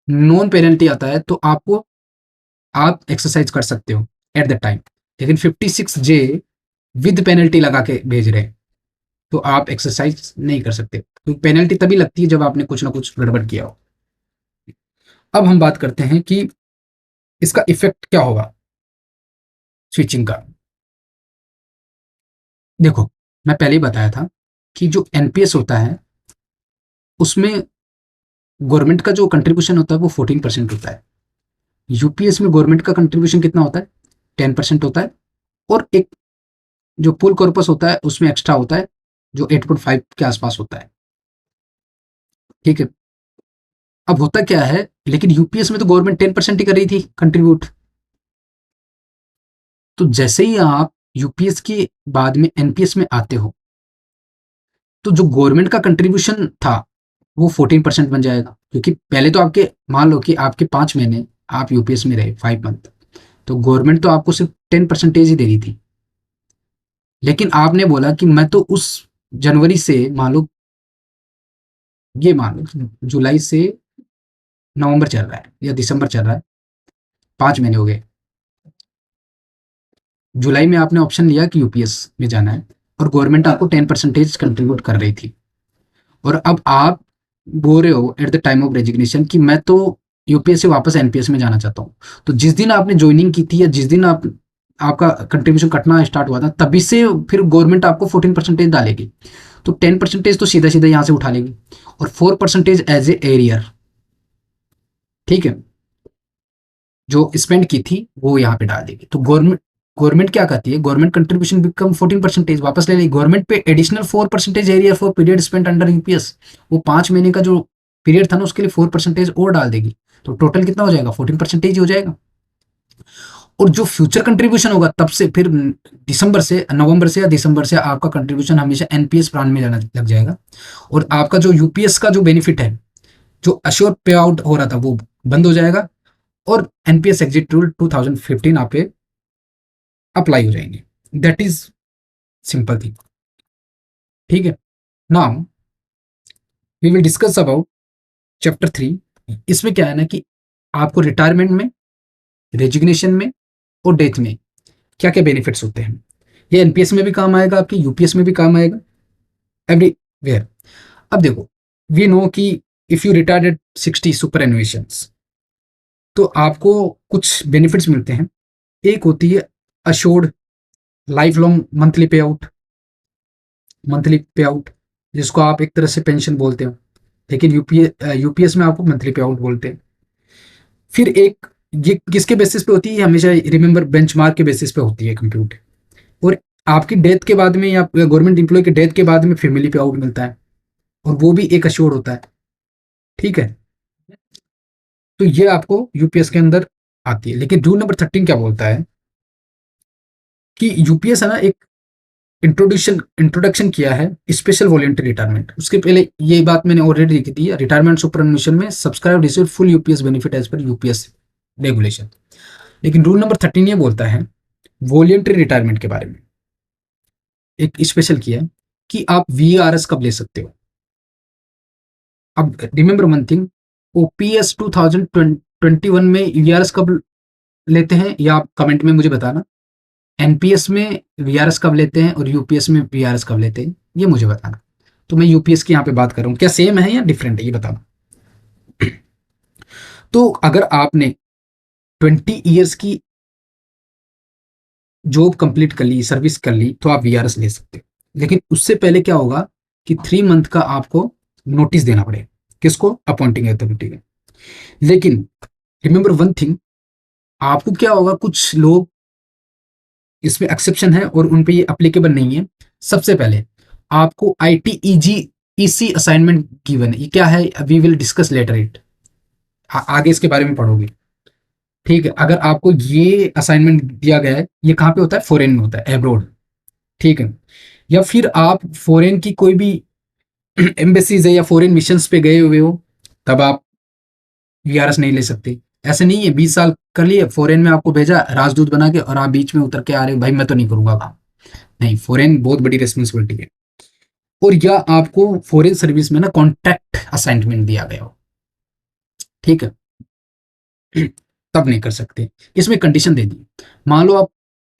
Speaker 1: नॉन पेनल्टी आता है, तो आपको आप एक्सरसाइज कर सकते हो एट द टाइम। लेकिन 56 जे विद पेनल्टी लगा के भेज रहे हैं, तो आप एक्सरसाइज नहीं कर सकते, क्योंकि पेनल्टी तभी लगती है जब आपने कुछ ना कुछ गड़बड़ किया हो। अब हम बात करते हैं कि इसका इफेक्ट क्या होगा स्विचिंग का। देखो, मैं पहले ही बताया था कि जो एनपीएस होता है उसमें गवर्नमेंट का जो कंट्रीब्यूशन होता है वो 14% होता है। यूपीएस में गवर्नमेंट का कंट्रीब्यूशन कितना होता है? 10% होता है। और एक जो फुल कॉर्पस होता है उसमें एक्स्ट्रा होता है जो 8.5 के आसपास होता है। ठीक है। अब होता क्या है, लेकिन यूपीएस में तो गवर्नमेंट 10% ही कर रही थी कंट्रीब्यूट। तो जैसे ही आप यूपीएस के बाद में एनपीएस में आते हो, तो जो गवर्नमेंट का कंट्रीब्यूशन था वो 14% बन जाएगा, क्योंकि पहले तो आपके, मान लो कि आपके 5 महीने आप यूपीएस में रहे, 5 मंथ, तो गवर्नमेंट तो आपको सिर्फ 10% ही दे रही थी। लेकिन आपने बोला कि मैं तो उस जनवरी से, मान लो, ये मान लो जुलाई से नवंबर चल रहा है या दिसंबर चल रहा है, 5 महीने हो गए। जुलाई में आपने ऑप्शन लिया कि यूपीएस में जाना है, और गवर्नमेंट आपको 10% कंट्रीब्यूट कर रही थी, और अब आप बोल रहे हो at the time of resignation कि मैं तो यूपीएस से वापस एनपीएस में जाना चाहता हूँ। तो जिस दिन आपने ज्वाइनिंग की थी या जिस दिन आपका कंट्रीब्यूशन कटना स्टार्ट हुआ था, तभी से फिर गवर्नमेंट आपको 14% डालेगी। तो 10% तो सीधा सीधा यहाँ से उठा लेगी, और 4% एज ए एरियर, ठीक है, जो स्पेंड की थी वो यहाँ पे डाल देगी। तो गवर्नमेंट गवर्नमेंट क्या कहती है, गवर्नमेंट कंट्रीब्यूशन बिकम 14% वापस ले लेगी। गवर्नमेंट पे additional 4% area for period spent under UPS, वो 5 महीने का जो पीरियड था ना उसके लिए 4% और डाल देगी। तो टोटल कितना हो जाएगा? 14% ही हो जाएगा। और जो फ्यूचर कंट्रीब्यूशन होगा तब से फिर दिसंबर से, नवंबर से या दिसंबर से आपका कंट्रीब्यूशन हमेशा एनपीएस प्लान में जाना लग जाएगा। और आपका जो यूपीएस का जो बेनिफिट है जो अश्योर पे आउट हो रहा था वो बंद हो जाएगा और एनपीएस एग्जिट रूल 2015 आप पे अप्लाई हो जाएंगे। That is simple thing. ठीक है, now we will discuss about chapter 3। इसमें क्या है ना कि आपको रिटायरमेंट में, रेजिग्नेशन में और डेथ में क्या क्या बेनिफिट्स होते हैं। ये एनपीएस में भी काम आएगा, आपके यूपीएस में भी काम आएगा, एवरीवेयर। अब देखो, वी नो कि if you retired at 60 superannuations तो आपको कुछ बेनिफिट्स मिलते हैं। एक होती है assured life long monthly pay out, जिसको आप एक तरह से पेंशन बोलते हो, लेकिन यूपीएस में आपको मंथली पे आउट बोलते हैं। फिर एक, ये किसके बेसिस पे होती है, हमेशा रिमेंबर बेंचमार्क के बेसिस पे होती है कंप्यूट। और आपकी डेथ के बाद में या गवर्नमेंट एम्प्लॉय की डेथ के बाद में फैमिली पे आउट मिलता है, और वो भी एक अश्योर्ड होता है। ठीक है, तो ये आपको यूपीएस के अंदर आती है। लेकिन रूल नंबर 13 क्या बोलता है कि यूपीएस है ना, एक इंट्रोडक्शन किया है स्पेशल वॉलंटरी रिटायरमेंट। उसके पहले ये बात मैंने ऑलरेडी लिखी थी, retirement super superannuation subscribe receive full UPS benefit as per UPS regulation. लेकिन रूल नंबर 13 ये बोलता है वॉलंटरी रिटायरमेंट के बारे में, एक स्पेशल किया है कि आप वीआरएस कब ले सकते हो। अब रिमेंबर वन थिंग, ओपीएस 2021 में वीआरएस कब लेते हैं, या आप कमेंट में मुझे बताना। एनपीएस में वीआरएस कब लेते हैं और यूपीएस में वीआरएस कब लेते हैं, ये मुझे बताना। तो मैं यूपीएस की यहाँ पे बात कर रहा हूँ, क्या सेम है या डिफरेंट है, ये बताना। तो अगर आपने 20 ईयर्स की जॉब कंप्लीट कर ली, सर्विस कर ली, तो आप वीआरएस ले सकते हो। लेकिन उससे पहले क्या होगा कि 3 मंथ का आपको नोटिस देना पड़ेगा, किसको, अपॉइंटिंग अथॉरिटी को। लेकिन रिमेंबर वन थिंग, आपको क्या होगा, कुछ लोग इसमें एक्सेप्शन है और उन पे ये अप्लीकेबल नहीं है। सबसे पहले आपको आईटीईजी ईसी असाइनमेंट गिवन है। ये क्या है, we will discuss later it, आगे इसके बारे में पढ़ोगे। ठीक है, अगर आपको ये असाइनमेंट दिया गया है, ये कहाँ पे होता है, फॉरेन में होता है, एब्रोड। ठीक है, या फिर आप फॉरेन की कोई भी एम्बेसीज है या फॉरेन मिशंस पे गए हुए हो, तब आप वीआरएस नहीं ले सकते। ऐसे नहीं है 20 साल कर लिए फॉरेन में, आपको भेजा राजदूत बना के, और आप बीच में उतर के आ रहे हो, भाई मैं तो नहीं करूंगा काम। नहीं, फॉरेन बहुत बड़ी रिस्पॉन्सिबिलिटी है। और या आपको फॉरेन सर्विस में ना कॉन्ट्रैक्ट असाइनमेंट दिया गया हो, ठीक है, तब नहीं कर सकते। इसमें कंडीशन दे दी, मान लो आप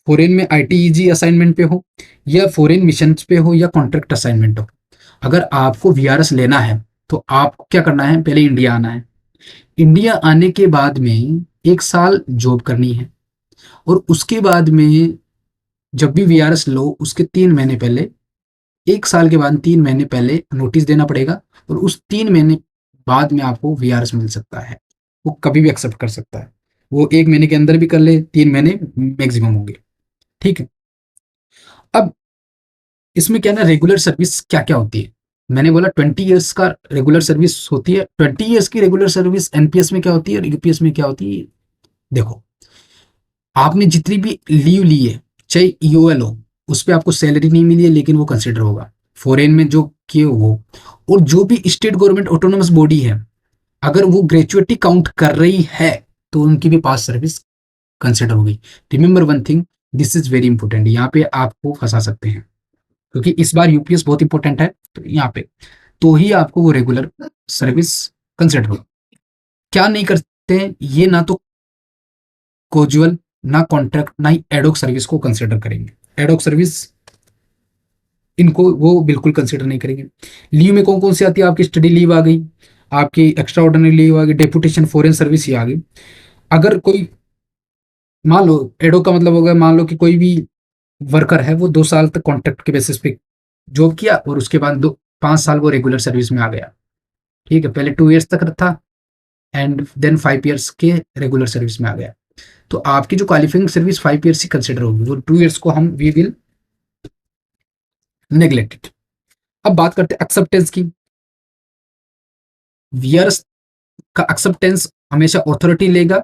Speaker 1: फॉरेन में आईटीईजी असाइनमेंट पे हो, या फॉरेन मिशन पे हो, या कॉन्ट्रैक्ट असाइनमेंट हो। अगर आपको वीआरएस लेना है तो आपको क्या करना है, पहले इंडिया आना है। इंडिया आने के बाद में 1 साल जॉब करनी है, और उसके बाद में जब भी वीआरएस लो उसके 3 महीने पहले, 1 साल के बाद 3 महीने पहले नोटिस देना पड़ेगा, और उस 3 महीने बाद में आपको वीआरएस मिल सकता है। वो कभी भी एक्सेप्ट कर सकता है, वो 1 महीने के अंदर भी कर ले, 3 महीने मैक्सिमम होंगे। ठीक है, अब इसमें क्या ना, रेगुलर सर्विस क्या क्या होती है। मैंने बोला 20 ईयर्स का रेगुलर सर्विस होती है। 20 ईयर्स की रेगुलर सर्विस एनपीएस में क्या होती है और यूपीएस में क्या होती है। देखो, आपने जितनी भी लीव ली है, चाहे ईओएल हो, उस पर आपको सैलरी नहीं मिली है, लेकिन वो कंसिडर होगा फॉरेन में जो किए वो। और जो भी स्टेट गवर्नमेंट ऑटोनोमस बॉडी है, अगर वो ग्रेचुइटी काउंट कर रही है तो उनकी भी पास सर्विस कंसिडर होगी। Remember one thing, this is very important, यहाँ पे आपको फंसा सकते हैं, क्योंकि इस बार यूपीएस बहुत इंपॉर्टेंट है। तो यहाँ पे तो ही आपको वो रेगुलर सर्विस कंसिडर होगा। क्या नहीं करते हैं ये, ना तो कोजुअल, ना कॉन्ट्रैक्ट, ना ही एडोक सर्विस को कंसिडर करेंगे। एडोक सर्विस इनको वो बिल्कुल कंसिडर नहीं करेंगे। लीव में कौन कौन सी आती है, आपकी स्टडी लीव आ गई, आपकी एक्स्ट्रा ऑर्डिनरी लीव आ गई, डेपुटेशन, फॉरेन सर्विस ही आ गई। अगर कोई, मान लो एडोक का मतलब होगा, मान लो कि कोई भी वर्कर है वो 2 साल तक कॉन्ट्रैक्ट के बेसिस पे जॉब किया, और उसके बाद 5 साल वो रेगुलर सर्विस में आ गया। ठीक है, पहले 2 ईयर्स तक था, एंड देन 5 ईयर्स के रेगुलर सर्विस में आ गया। तो आपकी जो qualifying service 5 years he consider होगी, वो 2 ईयर्स को हम वी विल नेग्लेक्टेड। अब बात करते हैं एक्सेप्टेंस की। वीआरएस का एक्सेप्टेंस हमेशा अथॉरिटी लेगा,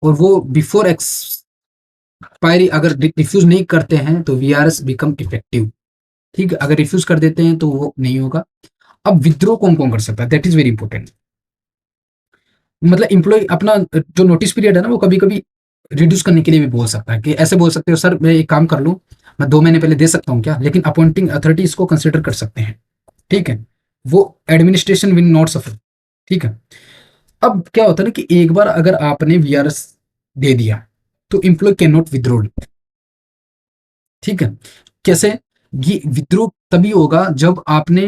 Speaker 1: और वो बिफोर एक्सपायरी अगर रिफ्यूज नहीं करते हैं तो वीआरएस बिकम इफेक्टिव। ठीक है, अगर रिफ्यूज कर देते हैं तो वो नहीं होगा। अब विद्रो कौन कौन कर सकता है, दैट इज वेरी इंपॉर्टेंट। मतलब एम्प्लॉय अपना जो नोटिस पीरियड है ना वो कभी-कभी रिड्यूस करने के लिए भी बोल सकता है कि ऐसे बोल सकते हो, सर मैं एक काम कर लूँ, मैं 2 महीने पहले दे सकता हूँ क्या? लेकिन अपॉइंटिंग अथॉरिटी इसको कंसिडर कर सकते हैं, ठीक है? वो एडमिनिस्ट्रेशन विल नॉट सफर, ठीक है? अब क्या होता है ना कि एक बार अगर आपने वीआरएस दे दिया, तो employee can not withdraw it, ठीक है? कैसे? ये विथड्रॉ तभी होगा जब आपने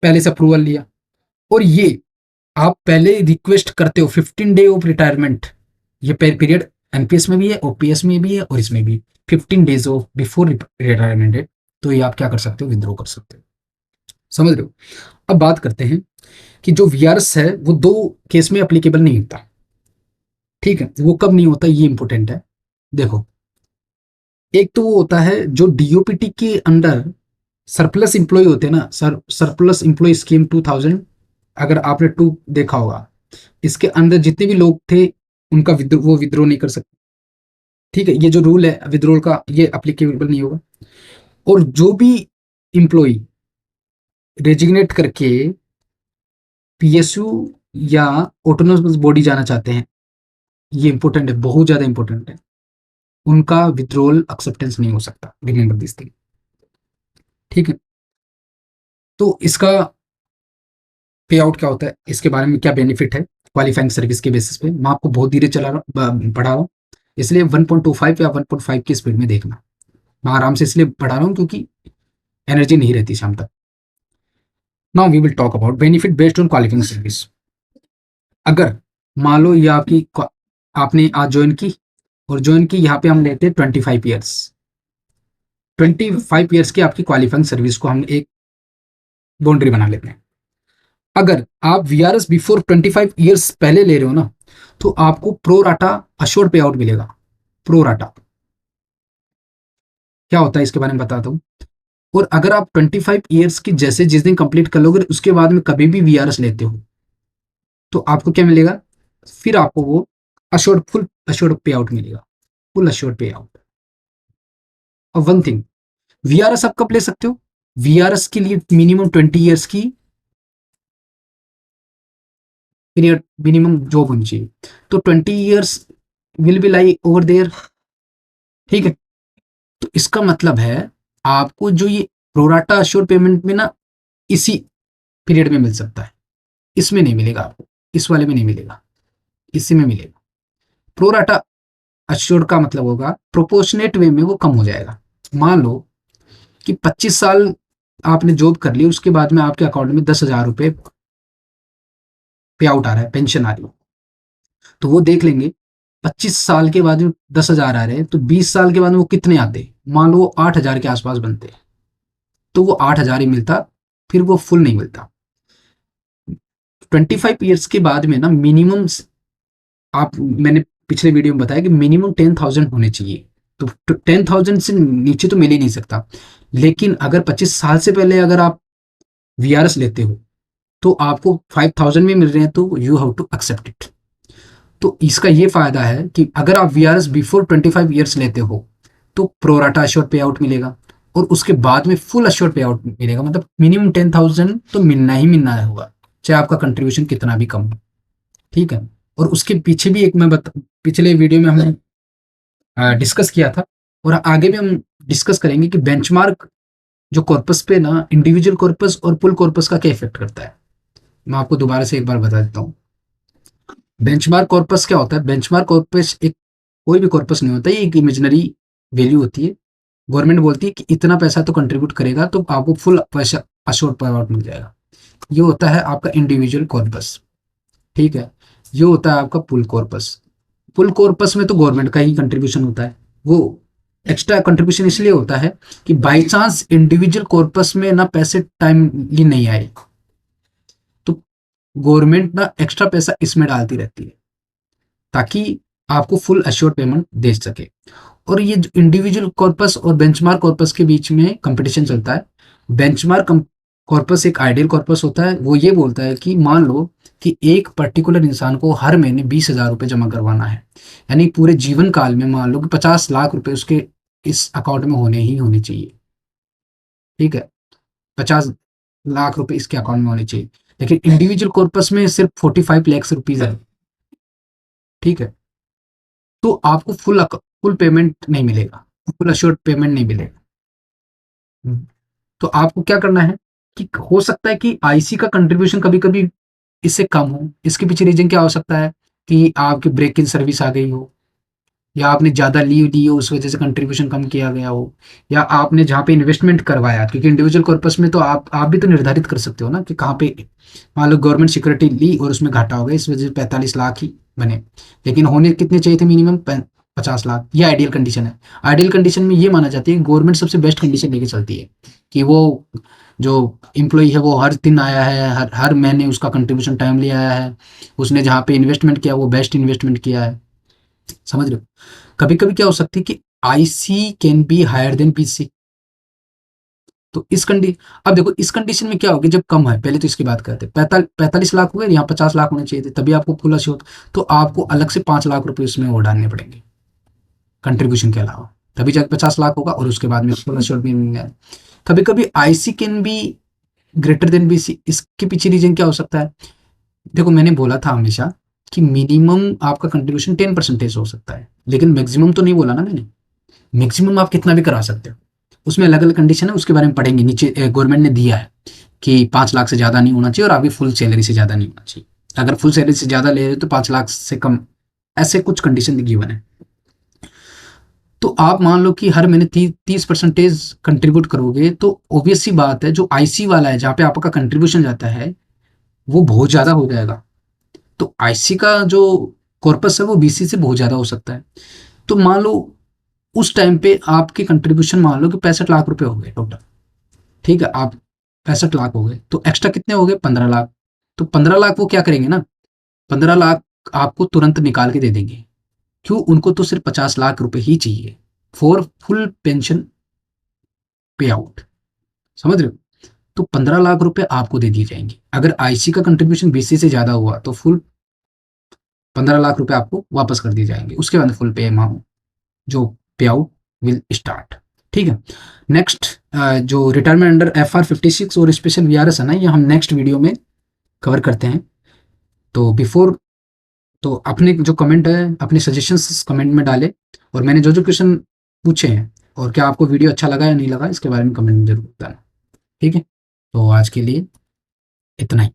Speaker 1: पहले से अप्रूवल लिया, और ये आप पहले रिक्वेस्ट करते हो 15 डे ऑफ रिटायरमेंट, ये पीरियड एनपीएस में भी है, ओपीएस में भी है और इसमें भी 15 days of before retirement date, तो ये आप क्या कर सकते हो, विद्रॉ कर सकते हो। समझ रहे हो? अब बात करते हैं कि जो वीआरएस है वो दो केस में अप्लीकेबल नहीं होता, ठीक है? वो कब नहीं होता ये इंपॉर्टेंट है। देखो, एक तो वो होता है जो डीओपीटी के अंडर सरप्लस इंप्लॉय होते हैं ना, सरप्लस इंप्लॉय स्कीम 2000, अगर आपने टू देखा होगा, इसके अंदर जितने भी लोग थे उनका विद्रोह, वो विद्रोह नहीं कर सकते, ठीक है? ये जो रूल है विद्रोह का, ये अप्लीकेबल नहीं होगा। और जो भी इंप्लॉई रेजिग्नेट करके पीएसयू या ऑटोनोमस बॉडी जाना चाहते हैं, ये इंपॉर्टेंट है, बहुत ज्यादा इंपॉर्टेंट है, उनका विड्रॉल एक्सेप्टेंस नहीं हो सकता, रिमेंबर दिस थिंग, ठीक है? तो इसका पे आउट क्या होता है, इसके बारे में क्या बेनिफिट है क्वालिफाइंग सर्विस के बेसिस पे, मैं आपको बहुत धीरे चला रहा पढ़ा रहा हूँ, इसलिए 1.25 या 1.5 की स्पीड में देखना। मैं आराम से इसलिए पढ़ा रहा हूँ क्योंकि एनर्जी नहीं रहती शाम तक। Now we will talk about benefit based on qualifying service. अगर मान लो ये आपकी आपने आज ज्वाइन की, और ज्वाइन की यहाँ पे हम लेते हैं 25 ईयर्स, 25 ईयर्स की आपकी क्वालिफाइंग सर्विस को हम एक बाउंड्री बना लेते हैं। अगर आप वीआरएस बिफोर 25 ईयर्स पहले ले रहे हो ना, तो आपको pro rata assured pay out मिलेगा। प्रो राटा क्या होता है इसके बारे में बताता हूँ। और अगर आप 25 ईयर्स की जैसे जिस दिन कंप्लीट कर लोगे उसके बाद में कभी भी वीआरएस लेते हो, तो आपको क्या मिलेगा, फिर आपको वो assured, full assured pay out मिलेगा, फुल अश्योर्ड पे आउट। और वन थिंग, वीआरएस आप कब ले सकते हो, वीआरएस के लिए मिनिमम 20 ईयर्स की पीरियड, मिनिमम जॉब होनी चाहिए, तो 20 years will be lie over there, ठीक है? तो इसका मतलब है आपको जो ये प्रोराटा अश्योर्ड पेमेंट में ना इसी पीरियड में मिल सकता है, इसमें नहीं मिलेगा आपको, इस वाले में नहीं मिलेगा, इसी में मिलेगा। प्रोराटा अश्योर्ड का मतलब होगा प्रोपोर्शनेट वे में वो कम हो जाएगा। मान लो कि 25 साल आपने जॉब कर ली, उसके बाद में आपके अकाउंट में 10,000 रुपए पे आउट आ रहा है, पेंशन आ रही है, तो वो देख लेंगे 25 साल के बाद में 10,000 आ रहे हैं, तो 20 साल के बाद में वो कितने आते, मान लो वो 8,000 के आसपास बनते, तो वो 8,000 ही मिलता, फिर वो फुल नहीं मिलता। 25 ईयर्स के बाद में ना मिनिमम, आप मैंने पिछले वीडियो में बताया कि मिनिमम 10,000 होने चाहिए, तो 10,000 से नीचे तो मिल ही नहीं सकता। लेकिन अगर 25 साल से पहले अगर आप वीआरएस लेते हो, तो आपको 5,000 में मिल रहे हैं, तो you have to accept it. तो इसका ये फायदा है कि अगर आप वीआरएस बिफोर 25 ईयर्स लेते हो, तो प्रोराटा अश्योर्ड पे आउट मिलेगा, और उसके बाद में फुल अश्योर्ड पे आउट मिलेगा, मतलब मिनिमम 10,000 तो मिलना ही मिलना होगा, चाहे आपका कंट्रीब्यूशन कितना भी कम हो, ठीक है? और उसके पीछे भी एक पिछले वीडियो में हमने डिस्कस किया था, और आगे भी हम डिस्कस करेंगे कि बेंचमार्क जो कॉर्पस पे ना इंडिविजुअल कॉर्पस और पुल कॉर्पस का क्या इफेक्ट करता है। मैं आपको दोबारा से एक बार बता देता हूँ। बेंचमार्क कॉर्पस क्या होता है, बेंचमार्क कॉर्पस एक कोई भी कॉर्पस नहीं होता, ये एक इमेजिनरी वैल्यू होती है। गवर्नमेंट बोलती है कि इतना पैसा तो कंट्रीब्यूट करेगा तो आपको फुल पैसा अश्योर्ड पे आउट मिल जाएगा। ये होता है आपका इंडिविजुअल कॉर्पस, ठीक है? ये होता है आपका पुल कॉर्पस। पुल कॉर्पस में तो गवर्नमेंट का ही कंट्रीब्यूशन होता है, वो एक्स्ट्रा कंट्रीब्यूशन इसलिए होता है कि बाई चांस इंडिविजुअल कॉर्पस में ना पैसे टाइमली नहीं आए, तो गवर्नमेंट ना एक्स्ट्रा पैसा इसमें डालती रहती है ताकि आपको फुल अश्योर्ड पेमेंट दे सके। और ये इंडिविजुअल कॉर्पस और बेंचमार्क कॉर्पस के बीच में कंपटीशन चलता है। बेंचमार्क कॉर्पस एक आइडियल कॉर्पस होता है, वो ये बोलता है कि मान लो कि एक पर्टिकुलर इंसान को हर महीने 20,000 रुपये जमा करवाना है, यानी पूरे जीवन काल में मान लो कि 50 लाख रुपए उसके इस अकाउंट में होने ही होने चाहिए, ठीक है? 50 लाख रुपए इसके अकाउंट में होने चाहिए। लेकिन इंडिविजुअल कॉर्पस में सिर्फ 45 लाख रुपीज है, ठीक है। तो आपको फुल पेमेंट नहीं मिलेगा, फुल अश्योर्ड पेमेंट नहीं मिलेगा। तो आपको क्या करना है कि हो सकता है कि आईसी का कंट्रीब्यूशन कभी कभी इससे कम हो। इसके पीछे रीजन क्या हो सकता है कि आपकी ब्रेक इन सर्विस आ गई हो, या आपने ज़्यादा लीव ली हो उस वजह से कंट्रीब्यूशन कम किया गया हो, या आपने जहाँ पे इन्वेस्टमेंट करवाया, क्योंकि इंडिविजुअल कॉर्पस में तो आप भी तो निर्धारित कर सकते हो ना कि कहाँ पे मान लो गवर्नमेंट सिक्योरिटी ली और उसमें घाटा हो गया, इस वजह से 45 लाख ही बने, लेकिन होने कितने चाहिए थे मिनिमम 50 लाख। ये आइडियल कंडीशन है। आइडियल कंडीशन में ये माना जाती है गवर्नमेंट सबसे बेस्ट कंडीशन लेके चलती है कि वो जो एम्प्लॉय है वो हर दिन आया है, हर हर महीने उसका कंट्रीब्यूशन टाइमली आया है, उसने जहाँ पे इन्वेस्टमेंट किया वो बेस्ट इन्वेस्टमेंट किया है। समझ रहे हो। कभी कभी क्या हो सकती है कि IC can be higher than PC. तो इस कंडी अब देखो इस कंडीशन में क्या होगा, जब कम है, पहले तो इसकी बात करते हैं, 45 लाख हुए, यहाँ 50 लाख होने चाहिए थे, तभी आपको फुल अश्योर। तो आपको अलग से 5 लाख रुपए उसमें और डालने पड़ेंगे कंट्रीब्यूशन के अलावा, तभी जाके 50 लाख होगा और उसके बाद में फुल अश्योर भी मिल जाए। कभी कभी IC can be greater than BC. इसके पीछे रीजन क्या हो सकता है, देखो मैंने बोला था हमेशा कि मिनिमम आपका कंट्रीब्यूशन 10% हो सकता है, लेकिन मैक्सिमम तो नहीं बोला ना मैंने। मैक्सिमम आप कितना भी करा सकते हो, उसमें अलग अलग कंडीशन है, उसके बारे में पढ़ेंगे। नीचे गवर्नमेंट ने दिया है कि 5 लाख से ज़्यादा नहीं होना चाहिए और आपकी फुल सैलरी से ज़्यादा नहीं होना चाहिए। अगर फुल सैलरी से ज़्यादा ले रहे हो तो 5 लाख से कम, ऐसे कुछ कंडीशन गिवन है। तो आप मान लो कि हर महीने 30% कंट्रीब्यूट करोगे, तो ऑब्वियस सी बात है जो आईसी वाला है जहाँ पे आपका कंट्रीब्यूशन जाता है वो बहुत ज़्यादा हो जाएगा। तो आईसी का जो कॉर्पस है वो बीसी से बहुत ज़्यादा हो सकता है। तो मान लो उस टाइम पे आपके कंट्रीब्यूशन मान लो कि 65 लाख रुपए हो गए टोटल, ठीक है। आप 65 लाख हो गए तो एक्स्ट्रा कितने हो गए, 15 लाख। तो 15 लाख वो क्या करेंगे ना, 15 लाख आपको तुरंत निकाल के दे देंगे। क्यों, उनको तो सिर्फ 50 लाख रुपए ही चाहिए फॉर फुल पेंशन पे आउट। समझ रहे हो। तो 15 लाख रुपए आपको दे दिए जाएंगे। अगर आईसी का कंट्रीब्यूशन बीसी से ज्यादा हुआ तो फुल 15 लाख रुपए आपको वापस कर दिए जाएंगे। उसके बाद फुल पे अमाउंट जो पे आउट विल स्टार्ट। ठीक है। नेक्स्ट जो रिटायरमेंट अंडर FR56 और स्पेशल वीआरएस है ना, ये हम नेक्स्ट वीडियो में कवर करते हैं। तो बिफोर, तो अपने जो कमेंट है अपने सजेशंस कमेंट में डालें, और मैंने जो जो क्वेश्चन पूछे हैं और क्या आपको वीडियो अच्छा लगा या नहीं लगा इसके बारे में कमेंट में जरूर बताना। ठीक है। तो आज के लिए इतना ही।